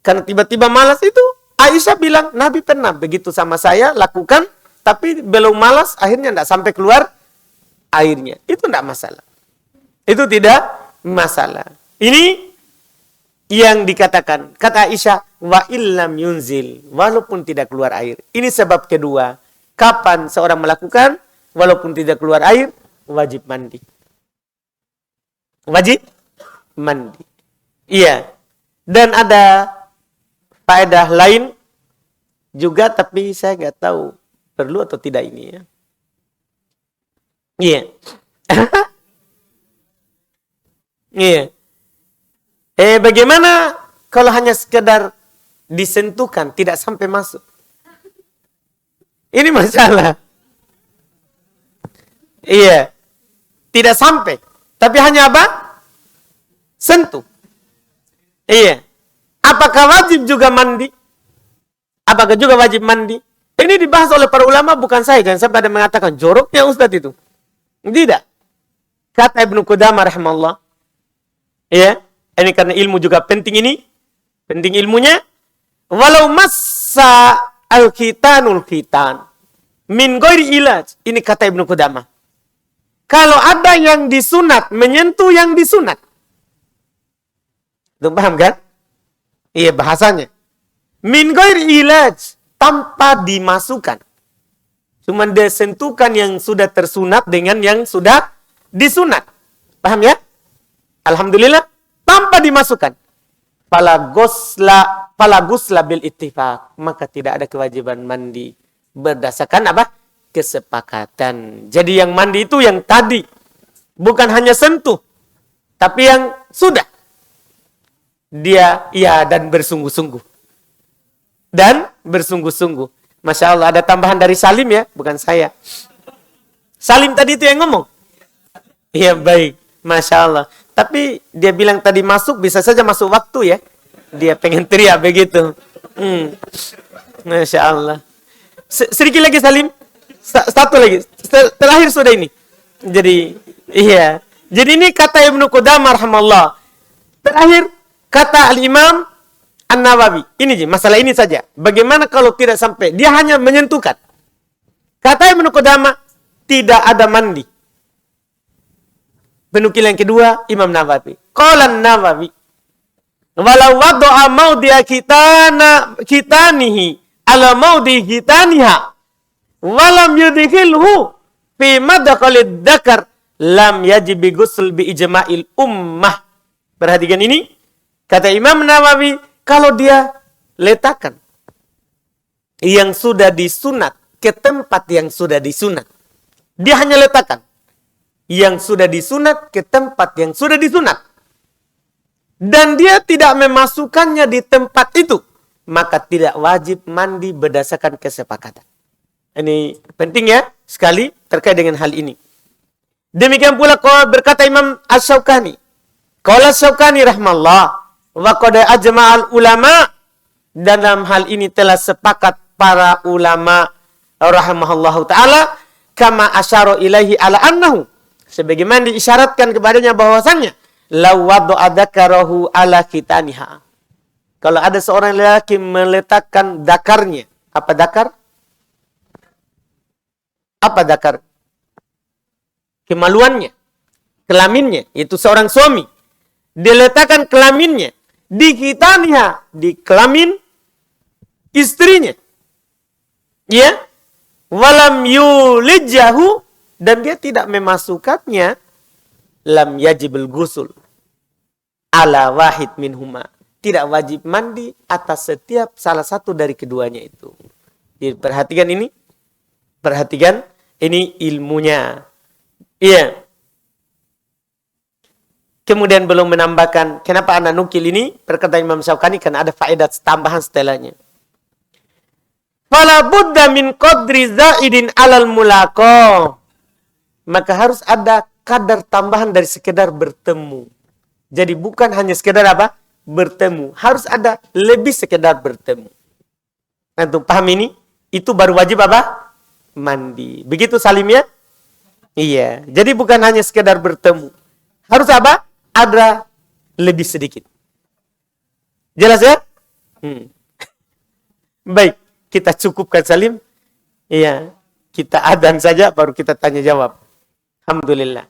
Karena tiba-tiba malas itu, Aisyah bilang, Nabi pernah begitu sama saya, lakukan, tapi belum malas, akhirnya tidak sampai keluar airnya. Itu tidak masalah. Itu tidak masalah. Ini yang dikatakan. Kata Aisyah, wa illam yunzil. Walaupun tidak keluar air. Ini sebab kedua. Kapan seorang melakukan, walaupun tidak keluar air, wajib mandi. Wajib mandi. Iya. Dan ada faedah lain juga, tapi saya nggak tahu perlu atau tidak ini ya. Iya. Iya. Bagaimana kalau hanya sekedar disentuhkan, tidak sampai masuk? Ini masalah. Iya. Tidak sampai. Tapi hanya apa? Sentuh. Iya. Apakah wajib juga mandi? Apakah juga wajib mandi? Ini dibahas oleh para ulama, bukan saya. Jangan sampai ada mengatakan joroknya Ustadz itu. Tidak. Kata Ibnu Qudamah rahimahullah. Ya, ini karena ilmu juga penting ini. Penting ilmunya. Walau massa al-khitanul khitan. Min ghairi ilaj. Ini kata Ibnu Qudamah. Kalau ada yang disunat, menyentuh yang disunat. Tuh, paham kan? Iya, bahasanya. Min ghairi ilaj. Tanpa dimasukkan. Cuma dia sentuhkan yang sudah tersunat dengan yang sudah disunat. Paham ya? Alhamdulillah, tanpa dimasukkan. Fala gusla bil ittifaq. Maka tidak ada kewajiban mandi. Berdasarkan apa? Kesepakatan. Jadi yang mandi itu yang tadi. Bukan hanya sentuh. Tapi yang sudah. Dia, iya, dan bersungguh-sungguh. Dan bersungguh-sungguh. Masya Allah, ada tambahan dari Salim ya. Bukan saya. Salim tadi itu yang ngomong. Iya, baik. Masya Allah. Tapi dia bilang tadi masuk, bisa saja masuk waktu ya. Dia pengen teriak begitu. Masya Allah. Sedikit lagi Salim. Satu lagi. Terakhir sudah ini. Jadi, iya. Jadi ini kata Ibnu Qudamah rahimahullah. Terakhir, kata Al-Imam An-Nawawi. Ini masalah ini saja. Bagaimana kalau tidak sampai? Dia hanya menyentuhkan. Kata Ibnu Qudamah, tidak ada mandi. Penukilan kedua, Imam Nawawi. Qala Nawawi. Walau wadu'a maudhi'a kitanihi ala maudhi kitaniha. Walam yudhilhu fi madakhalid dakar. Lam yajibi ghusl bi ijma'il ummah. Perhatikan ini. Kata Imam Nawawi, kalau dia letakkan yang sudah disunat ke tempat yang sudah disunat. Dia hanya letakkan yang sudah disunat ke tempat yang sudah disunat. Dan dia tidak memasukkannya di tempat itu. Maka tidak wajib mandi berdasarkan kesepakatan. Ini penting ya sekali terkait dengan hal ini. Demikian pula berkata Imam Asy-Syaukani. Qala Asy-Syaukani rahmallah. Wa qad ajma'al ulama. Dalam hal ini telah sepakat para ulama rahimahullahu ta'ala. Kama asyara ilaihi ala annahu. Sebagaimana diisyaratkan kepadanya bahwasannya lawadu adakarahu ala kitaniha. Kalau ada seorang lelaki meletakkan dakarnya, apa dakar? Apa zakar? Kemaluannya, kelaminnya, itu seorang suami. Dia letakkan kelaminnya di khitaniha, di kelamin istrinya. Ya, walam yulijahu, dan dia tidak memasukkannya, lam yajibul gusul ala wahid minhuma. Tidak wajib mandi atas setiap salah satu dari keduanya itu. Jadi perhatikan ini. Perhatikan ini ilmunya. Iya. Kemudian belum menambahkan. Kenapa anak nukil ini? Perkataan Imam Syaukani karena ada faedah tambahan setelahnya. Fala budda min qadri zaidin alal mulaqah. Maka harus ada kadar tambahan dari sekedar bertemu. Jadi bukan hanya sekedar apa? Bertemu. Harus ada lebih sekedar bertemu. Antum paham ini? Itu baru wajib apa? Mandi. Begitu Salim ya? Iya. Jadi bukan hanya sekedar bertemu. Harus apa? Ada lebih sedikit. Jelas ya? Baik. Kita cukupkan Salim. Iya. Kita adzan saja baru kita tanya jawab. Alhamdulillah.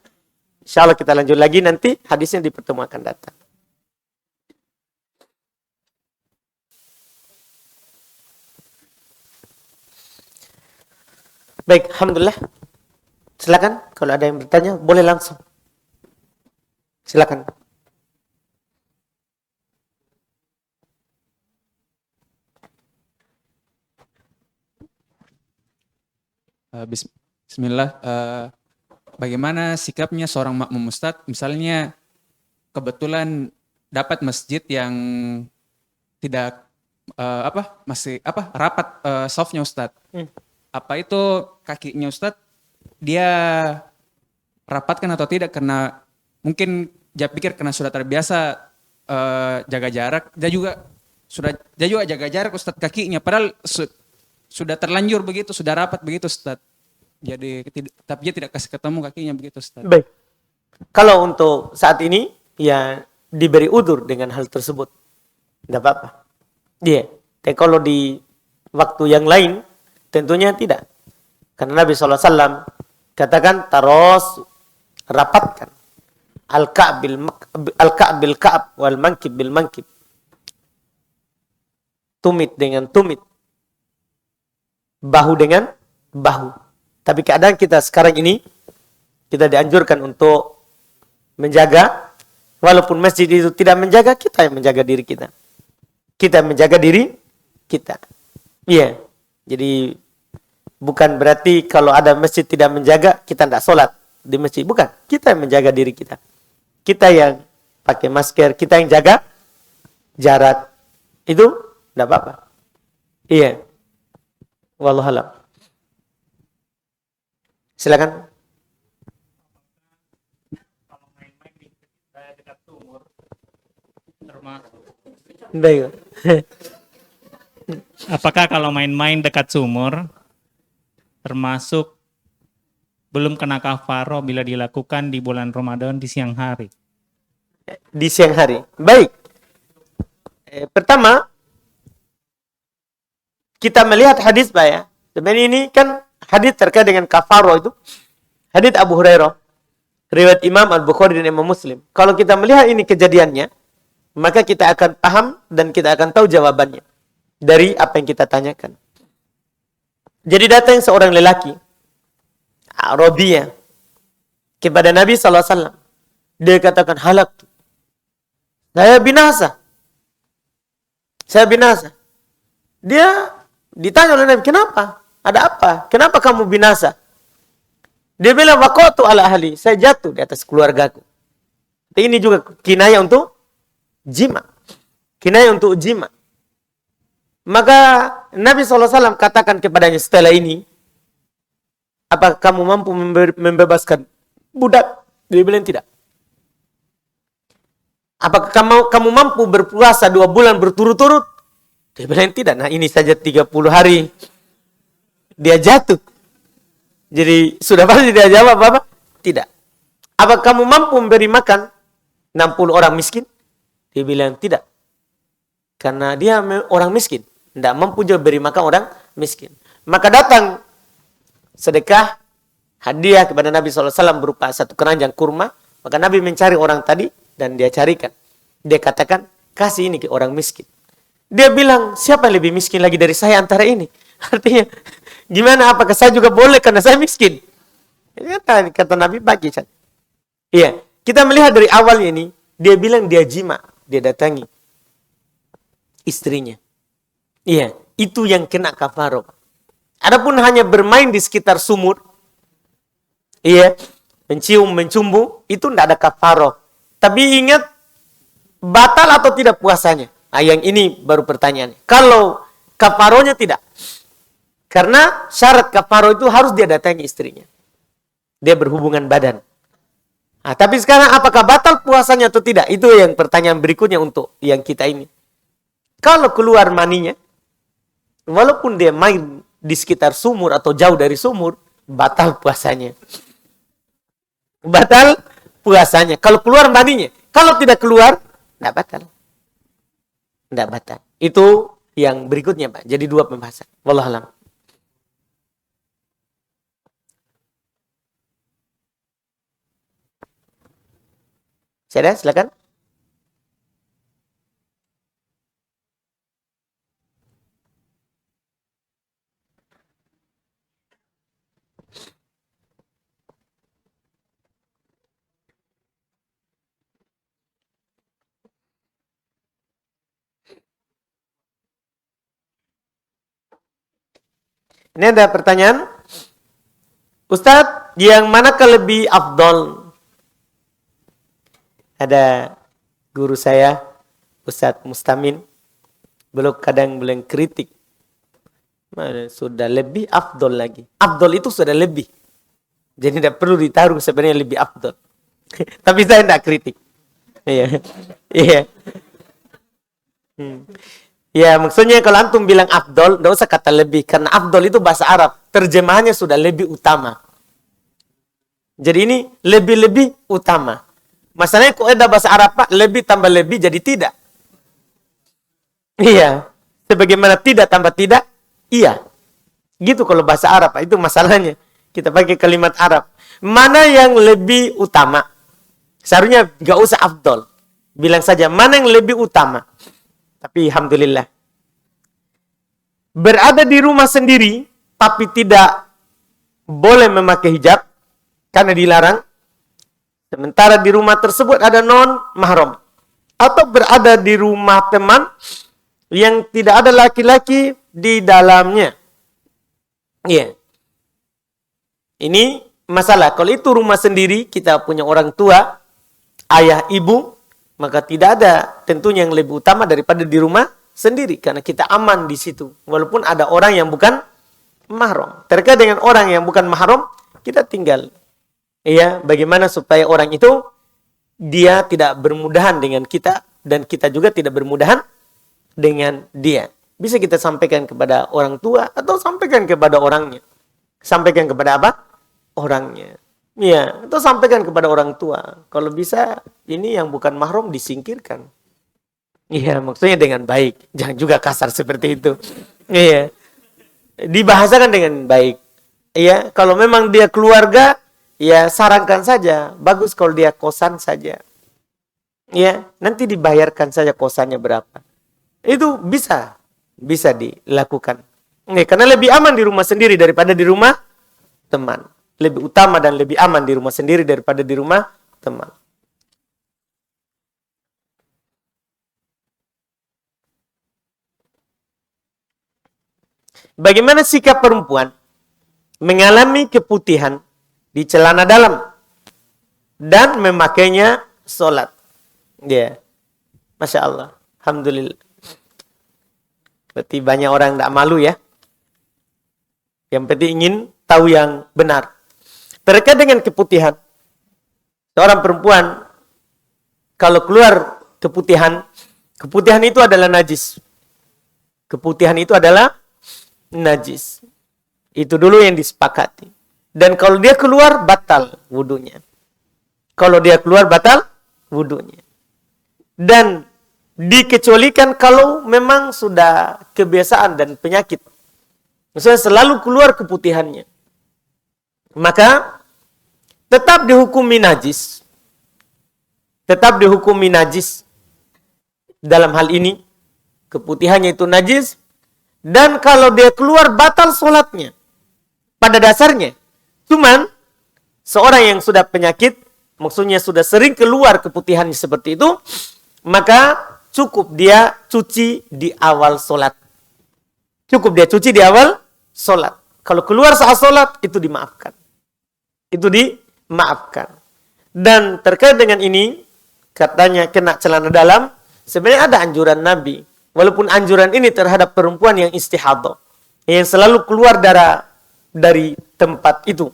InsyaAllah kita lanjut lagi nanti hadisnya di pertemuan akan datang. Baik, Alhamdulillah. Silakan kalau ada yang bertanya boleh langsung. Silakan. Bismillah. Bagaimana sikapnya seorang makmum Ustadz? Misalnya kebetulan dapat masjid yang tidak rapat softnya Ustadz. Apa itu kakinya Ustadz dia rapatkan atau tidak? Karena mungkin dia pikir karena sudah terbiasa jaga jarak, dia juga jaga jarak Ustadz kakinya. Padahal sudah terlanjur begitu, sudah rapat begitu Ustadz. Jadi tapi dia tidak kasih ketemu kakinya begitu Ustaz. Baik. Kalau untuk saat ini ya diberi udzur dengan hal tersebut. Tidak apa-apa. Iya. Tapi kalau di waktu yang lain tentunya tidak. Karena Nabi SAW katakan taros rapatkan al-ka'b bil ka'b wal mankib bil mankib. Tumit dengan tumit. Bahu dengan bahu. Tapi keadaan kita sekarang ini, kita dianjurkan untuk menjaga, walaupun masjid itu tidak menjaga, kita yang menjaga diri kita. Kita menjaga diri kita. Iya. Jadi, bukan berarti kalau ada masjid tidak menjaga, kita tidak sholat di masjid. Bukan. Kita yang menjaga diri kita. Kita yang pakai masker, kita yang jaga jarak. Itu tidak apa-apa. Iya. Wallahualam. Silakan. Baik. Apakah kalau main-main dekat sumur termasuk belum kena kafaro bila dilakukan di bulan Ramadan di siang hari? Di siang hari. Baik. Pertama, kita melihat hadis Pak ya. Sebenarnya ini kan hadis terkait dengan kafaro itu. Hadis Abu Hurairah. Riwayat Imam Al-Bukhari dan Imam Muslim. Kalau kita melihat ini kejadiannya, maka kita akan paham dan kita akan tahu jawabannya. Dari apa yang kita tanyakan. Jadi datang seorang lelaki. Arabiyah. Kepada Nabi SAW. Dia katakan, halak. Saya binasa. Saya binasa. Dia ditanya oleh Nabi, kenapa? Ada apa? Kenapa kamu binasa? Dia bilang, waqatu ala ahli. Saya jatuh di atas keluargaku. Ini juga kinayah untuk jima. Kinayah untuk jima. Maka Nabi SAW katakan kepadanya setelah ini, apa kamu mampu membebaskan budak? Dia bilang tidak. Apakah kamu mampu berpuasa 2 bulan berturut-turut? Dia bilang tidak. Nah ini saja 30 hari. Dia jatuh. Jadi sudah pasti dia jawab apa? Tidak. Apa kamu mampu memberi makan 60 orang miskin? Dia bilang tidak. Karena dia orang miskin. Tidak mampu juga beri makan orang miskin. Maka datang sedekah hadiah kepada Nabi SAW berupa satu keranjang kurma, maka Nabi mencari orang tadi dan dia carikan. Dia katakan, kasih ini ke orang miskin. Dia bilang, siapa yang lebih miskin lagi dari saya antara ini? Artinya, gimana, apakah saya juga boleh karena saya miskin? Kata Nabi, bagi saja. Iya, kita melihat dari awal ini, dia bilang dia jima, dia datangi istrinya. Iya, itu yang kena kafaroh. Adapun hanya bermain di sekitar sumur, iya, mencium, mencumbu, itu tidak ada kafaroh. Tapi ingat, batal atau tidak puasanya? Nah, yang ini baru pertanyaannya. Kalau kafarohnya tidak. Karena syarat kafaroh itu harus dia datangi istrinya. Dia berhubungan badan. Nah, tapi sekarang apakah batal puasanya atau tidak? Itu yang pertanyaan berikutnya untuk yang kita ini. Kalau keluar maninya, walaupun dia main di sekitar sumur atau jauh dari sumur, batal puasanya. Batal puasanya. Kalau keluar maninya. Kalau tidak keluar, tidak batal. Tidak batal. Itu yang berikutnya, Pak. Jadi dua pembahasan. Wallahualam. Saya silakan. Ini ada pertanyaan. Ustadz, yang manakah lebih afdol? Ada guru saya, Ustadz Mustamin, kadang kritik. Sudah lebih afdol lagi. Afdol itu sudah lebih. Jadi tidak perlu ditaruh sebenarnya lebih afdol. Tapi saya tidak kritik. Iya. Iya. Ya, maksudnya kalau antum bilang afdol, tidak usah kata lebih. Karena afdol itu bahasa Arab. Terjemahannya sudah lebih utama. Jadi ini lebih-lebih utama. Masalahnya kok ada bahasa Arab, Pak, lebih tambah lebih jadi tidak. Iya. Sebagaimana tidak tambah tidak, iya. Gitu kalau bahasa Arab, itu masalahnya. Kita pakai kalimat Arab. Mana yang lebih utama? Seharusnya nggak usah afdol. Bilang saja, mana yang lebih utama? Tapi alhamdulillah. Berada di rumah sendiri, tapi tidak boleh memakai hijab, karena dilarang. Sementara di rumah tersebut ada non-mahram. Atau berada di rumah teman, yang tidak ada laki-laki di dalamnya. Iya. Ini masalah. Kalau itu rumah sendiri, kita punya orang tua, ayah, ibu, maka tidak ada tentunya yang lebih utama daripada di rumah sendiri. Karena kita aman di situ. Walaupun ada orang yang bukan mahram. Terkait dengan orang yang bukan mahram, kita tinggal. Iya, bagaimana supaya orang itu, dia tidak bermudahan dengan kita, dan kita juga tidak bermudahan dengan dia. Bisa kita sampaikan kepada orang tua, atau sampaikan kepada orangnya. Sampaikan kepada apa? Orangnya. Iya, atau sampaikan kepada orang tua. Kalau bisa, ini yang bukan mahram disingkirkan. Iya, maksudnya dengan baik. Jangan juga kasar seperti itu. Iya. Dibahasakan dengan baik. Iya, kalau memang dia keluarga, ya sarankan saja. Bagus kalau dia kosan saja. Iya, nanti dibayarkan saja kosannya berapa. Itu bisa dilakukan. Iya, karena lebih aman di rumah sendiri daripada di rumah teman. Lebih utama dan lebih aman di rumah sendiri daripada di rumah teman. Bagaimana sikap perempuan mengalami keputihan di celana dalam dan memakainya sholat? Ya, Masya Allah. Alhamdulillah. Berarti banyak orang tidak malu ya. Yang penting ingin tahu yang benar. Terkait dengan keputihan, seorang perempuan kalau keluar keputihan itu adalah najis. Keputihan itu adalah najis. Itu dulu yang disepakati. Dan kalau dia keluar, batal wudunya. Kalau dia keluar, batal wudunya. Dan dikecualikan kalau memang sudah kebiasaan dan penyakit. Misalnya selalu keluar keputihannya. maka tetap dihukumi najis. Tetap dihukumi najis. Dalam hal ini, keputihannya itu najis. Dan kalau dia keluar, batal sholatnya. Pada dasarnya. Cuman, seorang yang sudah penyakit, maksudnya sudah sering keluar keputihannya seperti itu, maka cukup dia cuci di awal sholat. Cukup dia cuci di awal sholat. Kalau keluar saat sholat, itu dimaafkan. Itu dimaafkan. Dan terkait dengan ini, katanya kena celana dalam, sebenarnya ada anjuran Nabi. Walaupun anjuran ini terhadap perempuan yang istihadah, yang selalu keluar darah dari tempat itu.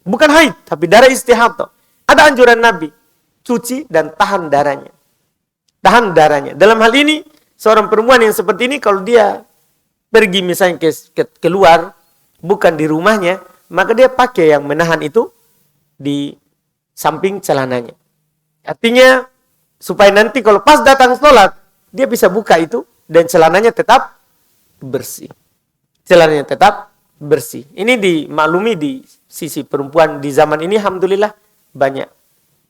Bukan haid, tapi darah istihadah. Ada anjuran Nabi, cuci dan tahan darahnya. Tahan darahnya. Dalam hal ini, seorang perempuan yang seperti ini, kalau dia pergi misalnya keluar, bukan di rumahnya, maka dia pakai yang menahan itu di samping celananya. Artinya, supaya nanti kalau pas datang sholat, dia bisa buka itu, dan celananya tetap bersih. Celananya tetap bersih. Ini dimaklumi di sisi perempuan di zaman ini, alhamdulillah, banyak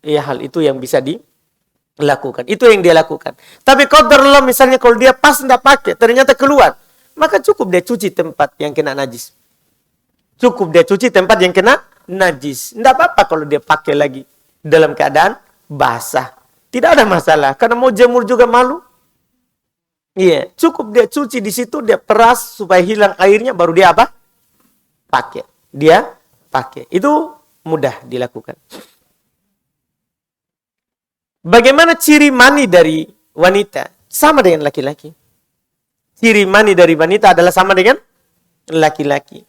hal itu yang bisa dilakukan. Itu yang dia lakukan. Tapi qadarullah misalnya kalau dia pas tidak pakai, ternyata keluar, maka cukup dia cuci tempat yang kena najis. Cukup dia cuci tempat yang kena najis. Tidak apa-apa kalau dia pakai lagi dalam keadaan basah. Tidak ada masalah. Karena mau jemur juga malu. Iya, cukup dia cuci di situ, dia peras supaya hilang airnya, baru dia apa? Pakai. Dia pakai. Itu mudah dilakukan. Bagaimana ciri mani dari wanita? Sama dengan laki-laki. Ciri mani dari wanita adalah sama dengan laki-laki.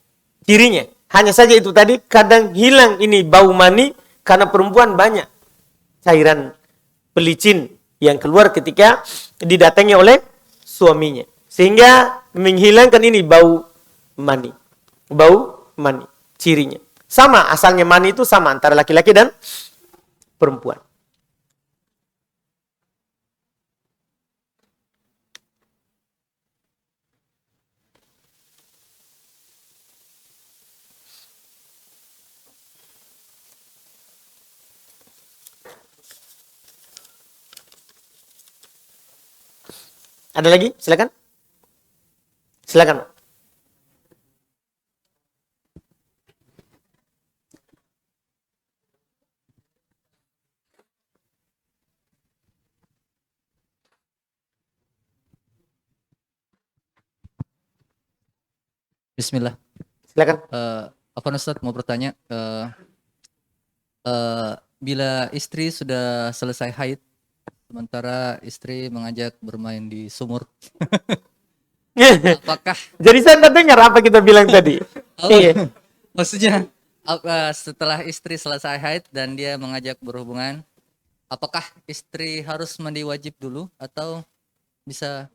Cirinya, hanya saja itu tadi, kadang hilang ini bau mani, karena perempuan banyak cairan pelicin yang keluar ketika didatangi oleh suaminya. Sehingga menghilangkan ini bau mani. Bau mani, cirinya. Sama, asalnya mani itu sama antara laki-laki dan perempuan. Ada lagi? Silakan. Silakan. Bismillah. Silakan. Afwan Ustaz mau bertanya, bila istri sudah selesai haid, sementara istri mengajak bermain di sumur, apakah Jadi saya tidak dengar apa kita bilang tadi. Iya. maksudnya setelah istri selesai haid dan dia mengajak berhubungan, apakah istri harus mandi wajib dulu atau bisa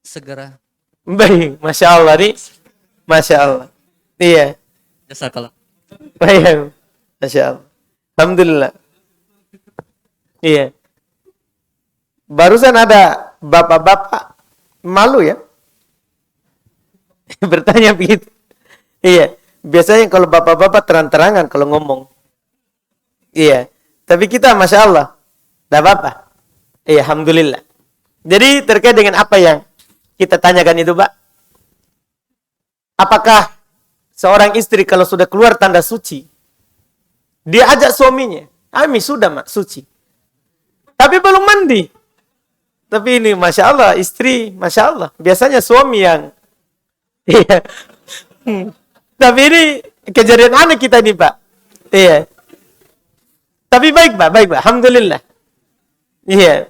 segera? Baik, Masya Allah nih. Masya Allah. Iya. Jazakallah. Baik. Masya Allah. Alhamdulillah. Iya. Barusan ada bapak-bapak malu ya. Bertanya begitu. Iya. Biasanya kalau bapak-bapak terang-terangan kalau ngomong. Iya. Tapi kita Masya Allah. Tidak apa-apa. Iya. Alhamdulillah. Jadi terkait dengan apa yang kita tanyakan itu Pak. Apakah seorang istri kalau sudah keluar tanda suci, dia ajak suaminya, Ami sudah mak suci. Tapi belum mandi. Tapi ini Masya Allah, istri, Masya Allah. Biasanya suami yang... Iya. Tapi ini kejadian aneh kita nih Pak. Iya. Tapi baik Pak, baik Pak. Alhamdulillah. Iya.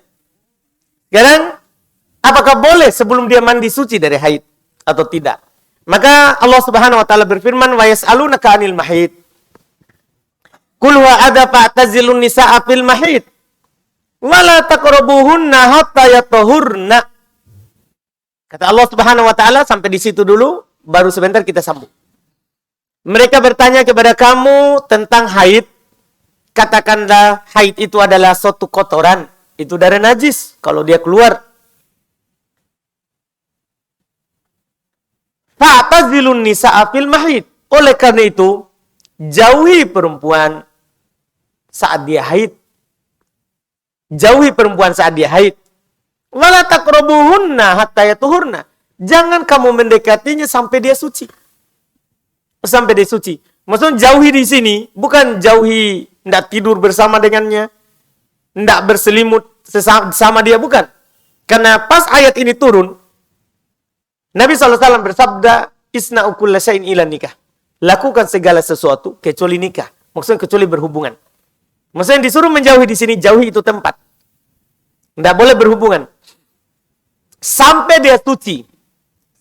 Sekarang, apakah boleh sebelum dia mandi suci dari haid atau tidak? Maka Allah Subhanahu wa taala berfirman, "Wa yas'alunaka 'anil mahid." Qul huwa adza fa'tazilun nisaa fil mahid. Wa la taqrabuhunna hatta yatahurna. Kata Allah Subhanahu wa taala sampai di situ dulu, baru sebentar kita sambung. Mereka bertanya kepada kamu tentang haid. Katakanlah haid itu adalah suatu kotoran, itu darah najis kalau dia keluar. Fa'tazilun nisaa fil mahid. Oleh karena itu, jauhi perempuan saat dia haid. Jauhi perempuan saat dia haid. Wala taqrabuhunna hatta yatuhurna. Jangan kamu mendekatinya sampai dia suci. Sampai dia suci. Maksudnya jauhi di sini bukan jauhi tidak tidur bersama dengannya, tidak berselimut sama dia, bukan. Karena pas ayat ini turun, Nabi SAW bersabda, "Isna'u kulla syai'in illa nikah." Lakukan segala sesuatu kecuali nikah. Maksudnya kecuali berhubungan. Maksudnya disuruh menjauhi di sini, jauhi itu tempat. Tidak boleh berhubungan. Sampai dia suci.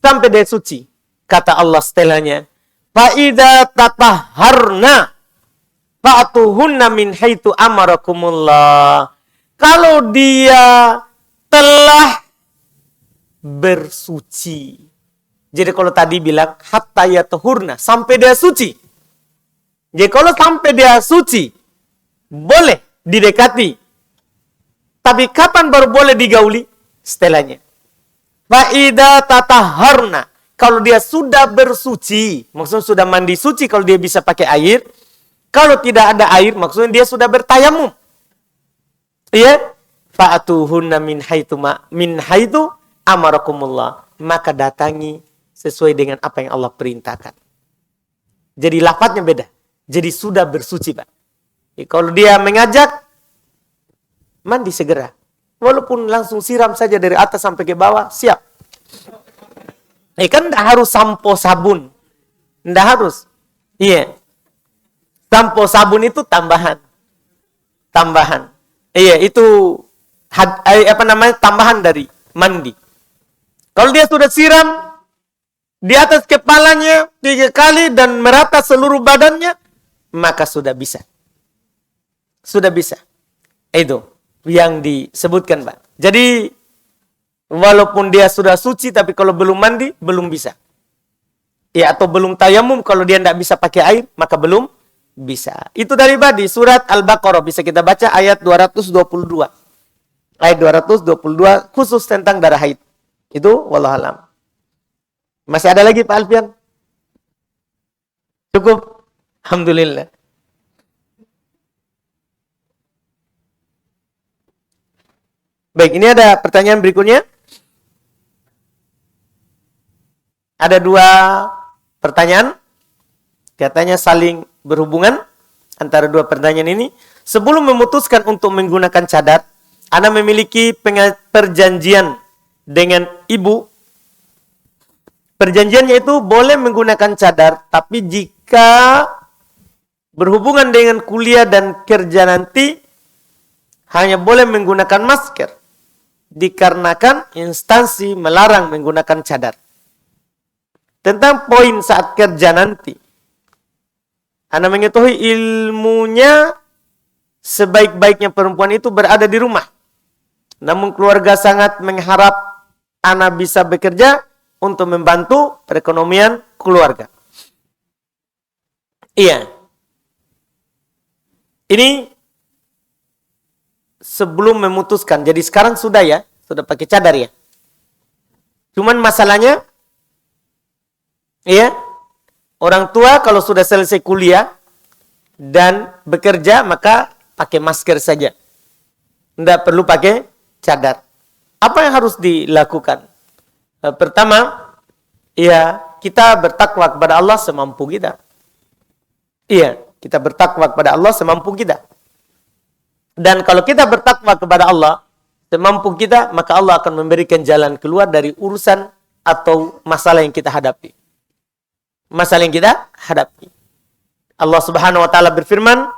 Sampai dia suci. Kata Allah setelahnya, "Fa'idha tatahharna fa'tuhunna min haitu amarakumullah." Kalau dia telah bersuci. Jadi kalau tadi bilang hatta yatuhurna, sampai dia suci. Jadi kalau sampai dia suci, boleh didekati. Tapi kapan baru boleh digauli? Setelahnya. Fa'idha tatahharna. Kalau dia sudah bersuci, maksudnya sudah mandi suci kalau dia bisa pakai air. Kalau tidak ada air, maksudnya dia sudah bertayamum. Iya? Fa'atuhunna min haitu amarakumullah. Maka datangi sesuai dengan apa yang Allah perintahkan. Jadi lafadznya beda. Jadi sudah bersuci, Pak. Kalau dia mengajak, mandi segera. Walaupun langsung siram saja dari atas sampai ke bawah, siap. Kan tidak harus sampo sabun. Tidak harus. Iya. Sampo sabun itu tambahan. Tambahan. Iya, itu tambahan dari mandi. Kalau dia sudah siram di atas kepalanya 3 kali dan merata seluruh badannya, maka sudah bisa. Sudah bisa. Itu yang disebutkan, Pak. Jadi walaupun dia sudah suci, tapi kalau belum mandi, belum bisa. Ya, atau belum tayamum, kalau dia tidak bisa pakai air, maka belum bisa. Itu dari di surat Al-Baqarah. Bisa kita baca ayat 222. Ayat 222 khusus tentang darah haid. Itu wallahualam. Masih ada lagi Pak Alfian? Cukup? Alhamdulillah. Baik, ini ada pertanyaan berikutnya. Ada 2 pertanyaan. Katanya saling berhubungan antara 2 pertanyaan ini. Sebelum memutuskan untuk menggunakan cadar, Anda memiliki perjanjian dengan ibu. Perjanjiannya itu boleh menggunakan cadar, tapi jika berhubungan dengan kuliah dan kerja nanti, hanya boleh menggunakan masker. Dikarenakan instansi melarang menggunakan cadar. Tentang poin saat kerja nanti, Anda mengetahui ilmunya sebaik-baiknya perempuan itu berada di rumah. Namun keluarga sangat mengharap Anda bisa bekerja untuk membantu perekonomian keluarga. Iya. Ini sebelum memutuskan. Jadi sekarang sudah ya, sudah pakai cadar ya. Cuman masalahnya, iya, orang tua kalau sudah selesai kuliah dan bekerja, maka pakai masker saja. Tidak perlu pakai cadar. Apa yang harus dilakukan? Pertama, ya, kita bertakwa kepada Allah semampu kita. Iya, kita bertakwa kepada Allah semampu kita. Dan kalau kita bertakwa kepada Allah semampu kita, maka Allah akan memberikan jalan keluar dari urusan atau masalah yang kita hadapi. Masalah yang kita hadapi. Allah Subhanahu wa taala berfirman,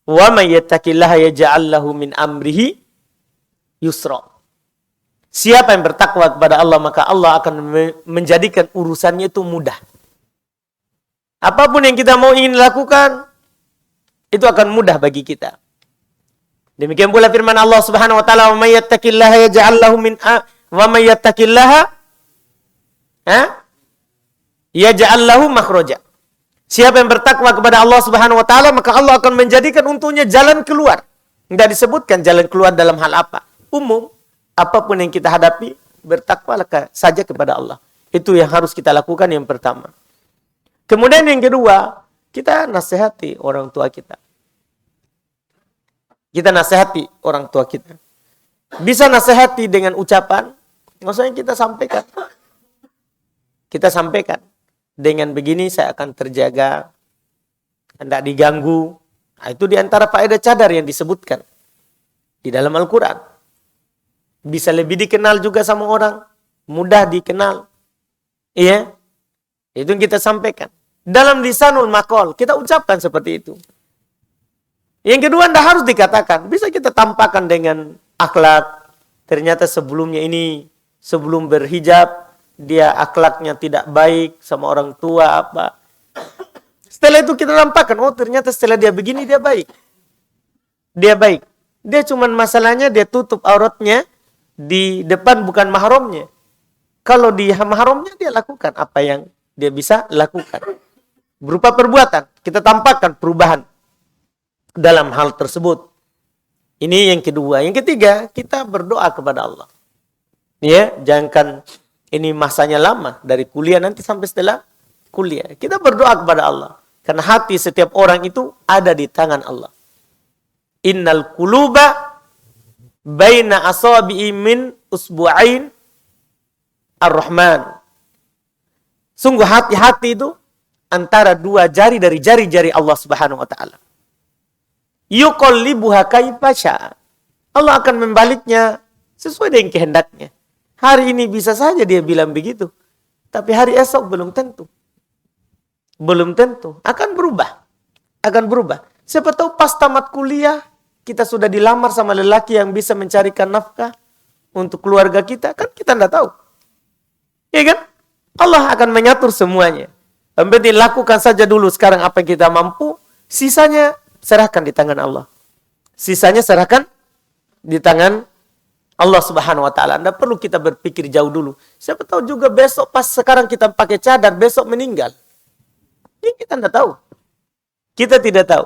"Wa may yattaqillaha yaj'al lahu min amrihi yusra." Siapa yang bertakwa kepada Allah, maka Allah akan menjadikan urusannya itu mudah. Apapun yang kita mau ingin lakukan, itu akan mudah bagi kita. Demikian pula firman Allah Subhanahu wa taala, "Wa may yattaqillaha yaj'al lahu min wa may yattaqillaha yaj'al lahu makhraja." Siapa yang bertakwa kepada Allah Subhanahu wa taala, maka Allah akan menjadikan untuknya jalan keluar. Tidak disebutkan jalan keluar dalam hal apa. Umum, apapun yang kita hadapi, bertakwalah saja kepada Allah. Itu yang harus kita lakukan yang pertama. Kemudian yang kedua, kita nasihati orang tua kita. Kita nasihati orang tua kita. Bisa nasihati dengan ucapan, maksudnya kita sampaikan. Kita sampaikan. Dengan begini saya akan terjaga, tidak diganggu. Nah, itu diantara faedah cadar yang disebutkan di dalam Al-Quran. Bisa lebih dikenal juga sama orang. Mudah dikenal. Iya. Itu yang kita sampaikan. Dalam lisanul maqal, kita ucapkan seperti itu. Yang kedua, tidak harus dikatakan. Bisa kita tampakkan dengan akhlak. Ternyata sebelumnya ini, sebelum berhijab, dia akhlaknya tidak baik sama orang tua apa. Setelah itu kita tampakkan, oh ternyata setelah dia begini, dia baik. Dia baik. Dia cuman masalahnya, dia tutup auratnya di depan bukan mahramnya. Kalau di mahramnya, dia lakukan apa yang dia bisa lakukan. Berupa perbuatan, kita tampakkan perubahan dalam hal tersebut. Ini yang kedua. Yang ketiga, kita berdoa kepada Allah. Ya, jangan ini masanya lama dari kuliah nanti sampai setelah kuliah. Kita berdoa kepada Allah. Karena hati setiap orang itu ada di tangan Allah. Innal quluba baina asabi'i min usbu'ain ar-Rahman. Sungguh hati-hati itu antara dua jari dari jari-jari Allah Subhanahu wa taala. Yuqallibuha kaifa syaa. Allah akan membaliknya sesuai dengan kehendaknya. Hari ini bisa saja dia bilang begitu, tapi hari esok belum tentu. Belum tentu, akan berubah. Akan berubah. Siapa tahu pas tamat kuliah, kita sudah dilamar sama lelaki yang bisa mencarikan nafkah untuk keluarga kita, kan kita tidak tahu. Ya kan? Allah akan mengatur semuanya. Yang penting lakukan saja dulu sekarang apa yang kita mampu, sisanya serahkan di tangan Allah. Sisanya serahkan di tangan Allah Subhanahu wa taala. Tidak perlu kita berpikir jauh dulu. Siapa tahu juga besok pas sekarang kita pakai cadar, besok meninggal. Ini kita tidak tahu. Kita tidak tahu.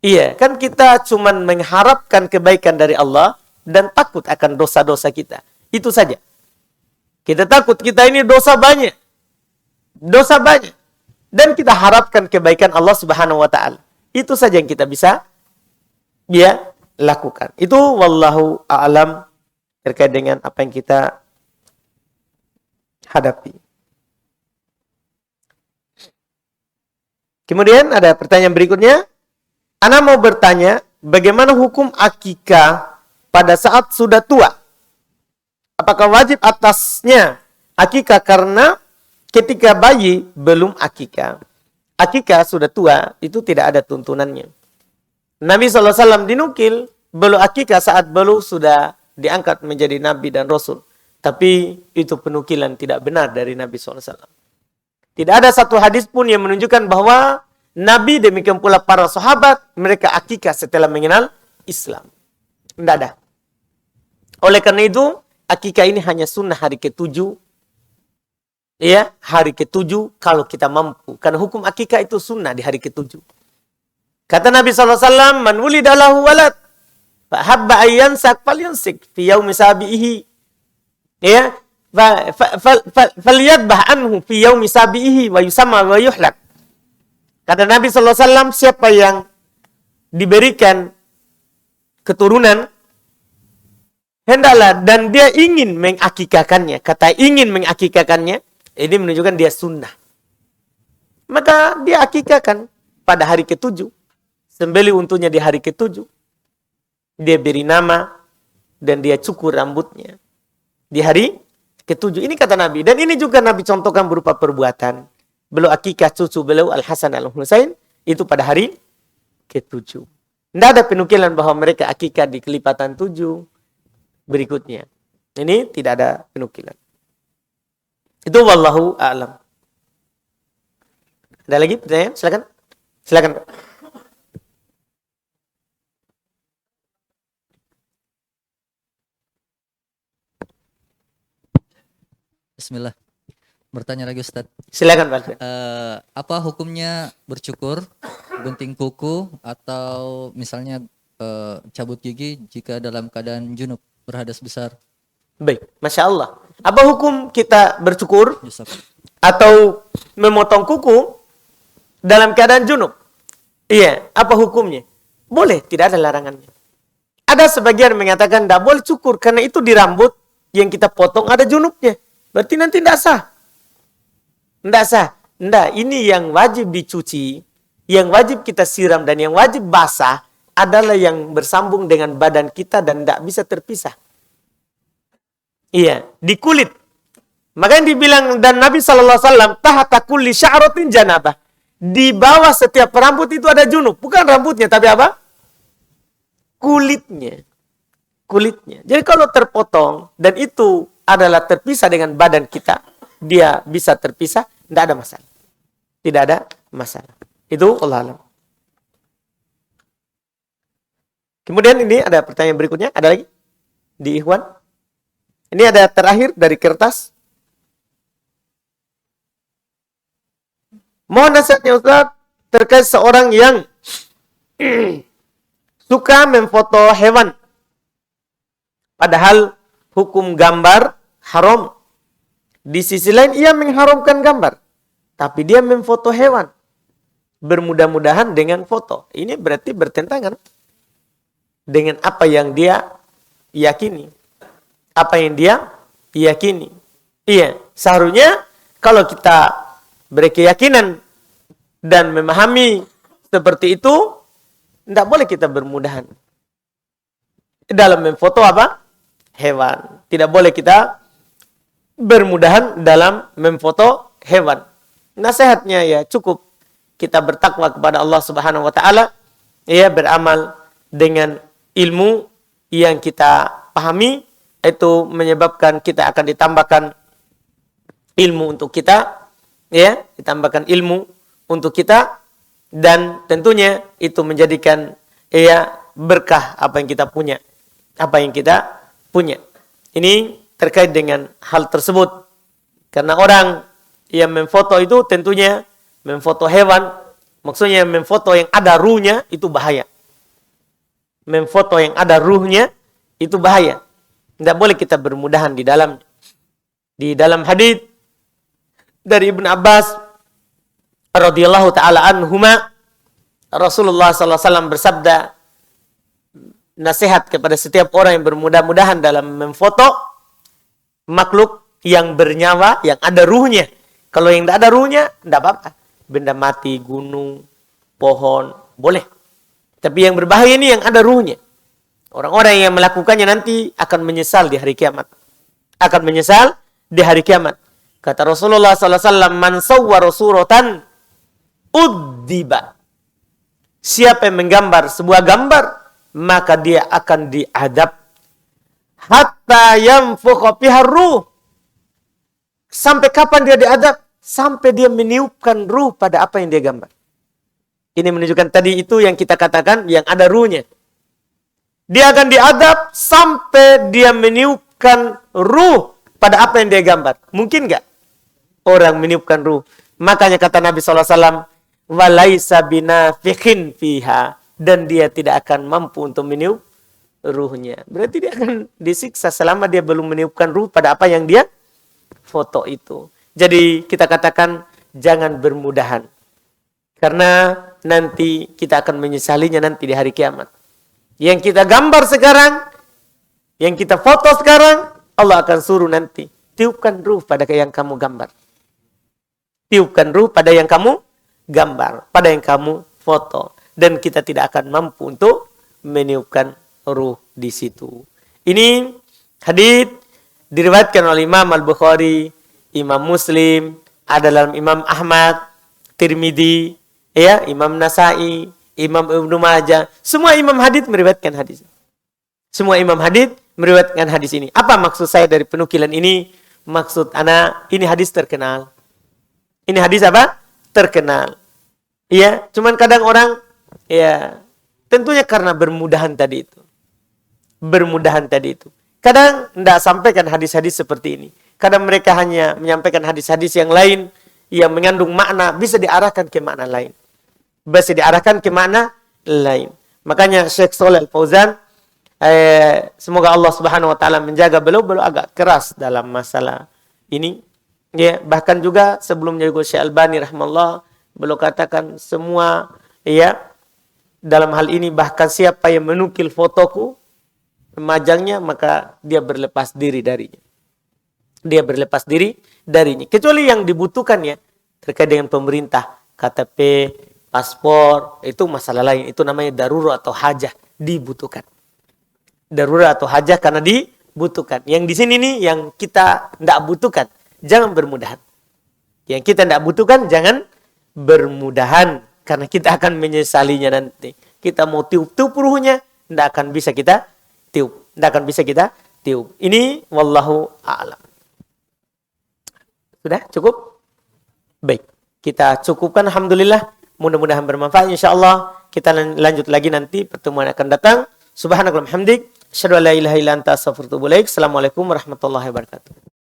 Iya, kan kita cuma mengharapkan kebaikan dari Allah dan takut akan dosa-dosa kita. Itu saja. Kita takut kita ini dosa banyak. Dosa banyak. Dan kita harapkan kebaikan Allah Subhanahu wa taala. Itu saja yang kita bisa lakukan. Itu wallahu a'lam terkait dengan apa yang kita hadapi. Kemudian ada pertanyaan berikutnya. Ana mau bertanya, bagaimana hukum akikah pada saat sudah tua? Apakah wajib atasnya akikah karena ketika bayi belum akikah? Akikah sudah tua, itu tidak ada tuntunannya. Nabi SAW dinukil, belu akikah saat belu sudah diangkat menjadi Nabi dan Rasul. Tapi itu penukilan tidak benar dari Nabi SAW. Tidak ada satu hadis pun yang menunjukkan bahwa Nabi demikian pula para sahabat, mereka akikah setelah mengenal Islam. Tidak ada. Oleh karena itu, akikah ini hanya sunnah hari ke-7. Ya, hari ke-7 kalau kita mampu. Karena hukum akikah itu sunnah di hari ke-7. Kata Nabi SAW, man wulida lahu walad, fahabba ayyansak falyansik fi yaumi sabi'ihi. Ya, falyadbah anhu fi yaumi sabi'ihi wa yusamma wa yuhlak. Kata Nabi SAW, siapa yang diberikan keturunan, hendaklah dan dia ingin mengakikahkannya. Kata ingin mengakikahkannya, ini menunjukkan dia sunnah. Maka dia akikahkan pada hari ke-7. Sembelih untuknya di hari ke-7. Dia beri nama dan dia cukur rambutnya. Di hari ke-7. Ini kata Nabi. Dan ini juga Nabi contohkan berupa perbuatan. Beliau akikah cucu beliau Al-Hasan Al-Husain. Itu pada hari ke-7. Tidak ada penukilan bahwa mereka akikah di kelipatan 7 berikutnya. Ini tidak ada penukilan. Itu wallahu a'lam. Ada lagi pertanyaan? Silakan. Silakan. Bismillah. Bertanya lagi Ustaz. Silakan Pak. Apa hukumnya bercukur, gunting kuku, atau misalnya cabut gigi jika dalam keadaan junub berhadas besar? Baik, Masya Allah. Apa hukum kita bercukur Yusuf. atau memotong kuku dalam keadaan junub. Iya, apa hukumnya? Boleh, tidak ada larangannya. Ada sebagian mengatakan tidak boleh cukur karena itu di rambut yang kita potong ada junubnya. Berarti nanti tidak sah. Tidak sah. Tidak, ini yang wajib dicuci, yang wajib kita siram dan yang wajib basah adalah yang bersambung dengan badan kita dan tidak bisa terpisah. Iya, di kulit. Makanya dibilang dan Nabi SAW tahta kulli sya'ratin janabah. Di bawah setiap rambut itu ada junub, bukan rambutnya tapi apa? Kulitnya. Kulitnya. Jadi kalau terpotong dan itu adalah terpisah dengan badan kita, dia bisa terpisah, tidak ada masalah. Tidak ada masalah. Itu Allah alam. Kemudian ini ada pertanyaan berikutnya, ada lagi? Di Ikhwan. Ini ada terakhir dari kertas. Mohon nasihatnya Ustaz terkait seorang yang suka memfoto hewan. Padahal hukum gambar haram. Di sisi lain ia mengharamkan gambar. Tapi dia memfoto hewan. Bermudah-mudahan dengan foto. Ini berarti bertentangan dengan apa yang dia yakini. Apa yang dia yakini. Iya, seharusnya kalau kita berkeyakinan dan memahami seperti itu, tidak boleh kita bermudahan. Dalam memfoto apa? Hewan. Tidak boleh kita bermudahan dalam memfoto hewan. Nasihatnya ya cukup kita bertakwa kepada Allah Subhanahu wa taala, ya beramal dengan ilmu yang kita pahami, itu menyebabkan kita akan ditambahkan ilmu untuk kita, ya, ditambahkan ilmu untuk kita, dan tentunya itu menjadikan ya berkah apa yang kita punya. Apa yang kita punya. Ini terkait dengan hal tersebut. Karena orang yang memfoto itu tentunya memfoto hewan, maksudnya memfoto yang ada ruhnya itu bahaya. Memfoto yang ada ruhnya itu bahaya. Tidak boleh kita bermudahan di dalam. Di dalam hadis dari Ibn Abbas radhiyallahu taala anhuma, Rasulullah sallallahu alaihi wasallam bersabda, nasihat kepada setiap orang yang bermudah-mudahan dalam memfoto makhluk yang bernyawa, yang ada ruhnya. Kalau yang tidak ada ruhnya, tidak apa-apa. Benda mati, gunung, pohon, boleh. Tapi yang berbahaya ini yang ada ruhnya. Orang-orang yang melakukannya nanti akan menyesal di hari kiamat. Akan menyesal di hari kiamat. Kata Rasulullah SAW, man sawwara suratan uddiba. Siapa yang menggambar sebuah gambar, maka dia akan diadab. Hatta yanfukha fiha ruh. Sampai kapan dia diadab? Sampai dia meniupkan ruh pada apa yang dia gambar. Ini menunjukkan tadi itu yang kita katakan yang ada ruhnya. Dia akan diadab sampai dia meniupkan ruh pada apa yang dia gambar. Mungkin nggak orang meniupkan ruh? Makanya kata Nabi SAW, walaisa binafikhin fiha. Dan dia tidak akan mampu untuk meniup ruhnya. Berarti dia akan disiksa selama dia belum meniupkan ruh pada apa yang dia foto itu. Jadi kita katakan jangan bermudahan. Karena nanti kita akan menyesalinya nanti di hari kiamat. Yang kita gambar sekarang, yang kita foto sekarang, Allah akan suruh nanti. Tiupkan ruh pada yang kamu gambar. Tiupkan ruh pada yang kamu gambar. Pada yang kamu foto. Dan kita tidak akan mampu untuk meniupkan ruh di situ. Ini hadis diriwayatkan oleh Imam Al-Bukhari, Imam Muslim, ada dalam Imam Ahmad, Tirmidzi, ya, Imam Nasai, Imam Ibnu Majah. Semua imam hadis meriwayatkan hadis. Semua imam hadis meriwayatkan hadis ini. Apa maksud saya dari penukilan ini? Maksud anak, ini hadis terkenal. Ini hadis apa? Terkenal. Iya, cuman kadang orang ya, tentunya karena bermudahan tadi itu. Bermudahan tadi itu. Kadang tidak sampaikan hadis-hadis seperti ini. Kadang mereka hanya menyampaikan hadis-hadis yang lain yang mengandung makna, bisa diarahkan ke makna lain. Bisa diarahkan ke makna lain. Makanya Syekh Shalih Al-Fauzan, semoga Allah Subhanahu wa taala menjaga beliau agak keras dalam masalah ini. Ya, bahkan juga sebelumnya juga Syekh Albani rahimahullah Beliau katakan semua, ya, dalam hal ini bahkan siapa yang menukil fotoku, memajangnya, maka dia berlepas diri darinya. Dia berlepas diri darinya. Kecuali yang dibutuhkan ya, terkait dengan pemerintah, KTP, paspor, itu masalah lain. Itu namanya darurat atau hajah, dibutuhkan. Darurat atau hajah karena dibutuhkan. Yang di sini nih, yang kita tidak butuhkan, jangan bermudahan. Yang kita tidak butuhkan, jangan bermudahan. Karena kita akan menyesalinya nanti. Kita mau tiup-tiup ruhnya, tidak akan bisa kita tiup. Tidak akan bisa kita tiup. Ini wallahu a'lam. Sudah cukup? Baik. Kita cukupkan, alhamdulillah. Mudah-mudahan bermanfaat insyaallah. Kita lanjut lagi nanti pertemuan akan datang. Subhanakallahumma hamdik, asyhadu an la ilaha illa anta astaghfiruka wa atubu ilaik. Assalamualaikum warahmatullahi wabarakatuh.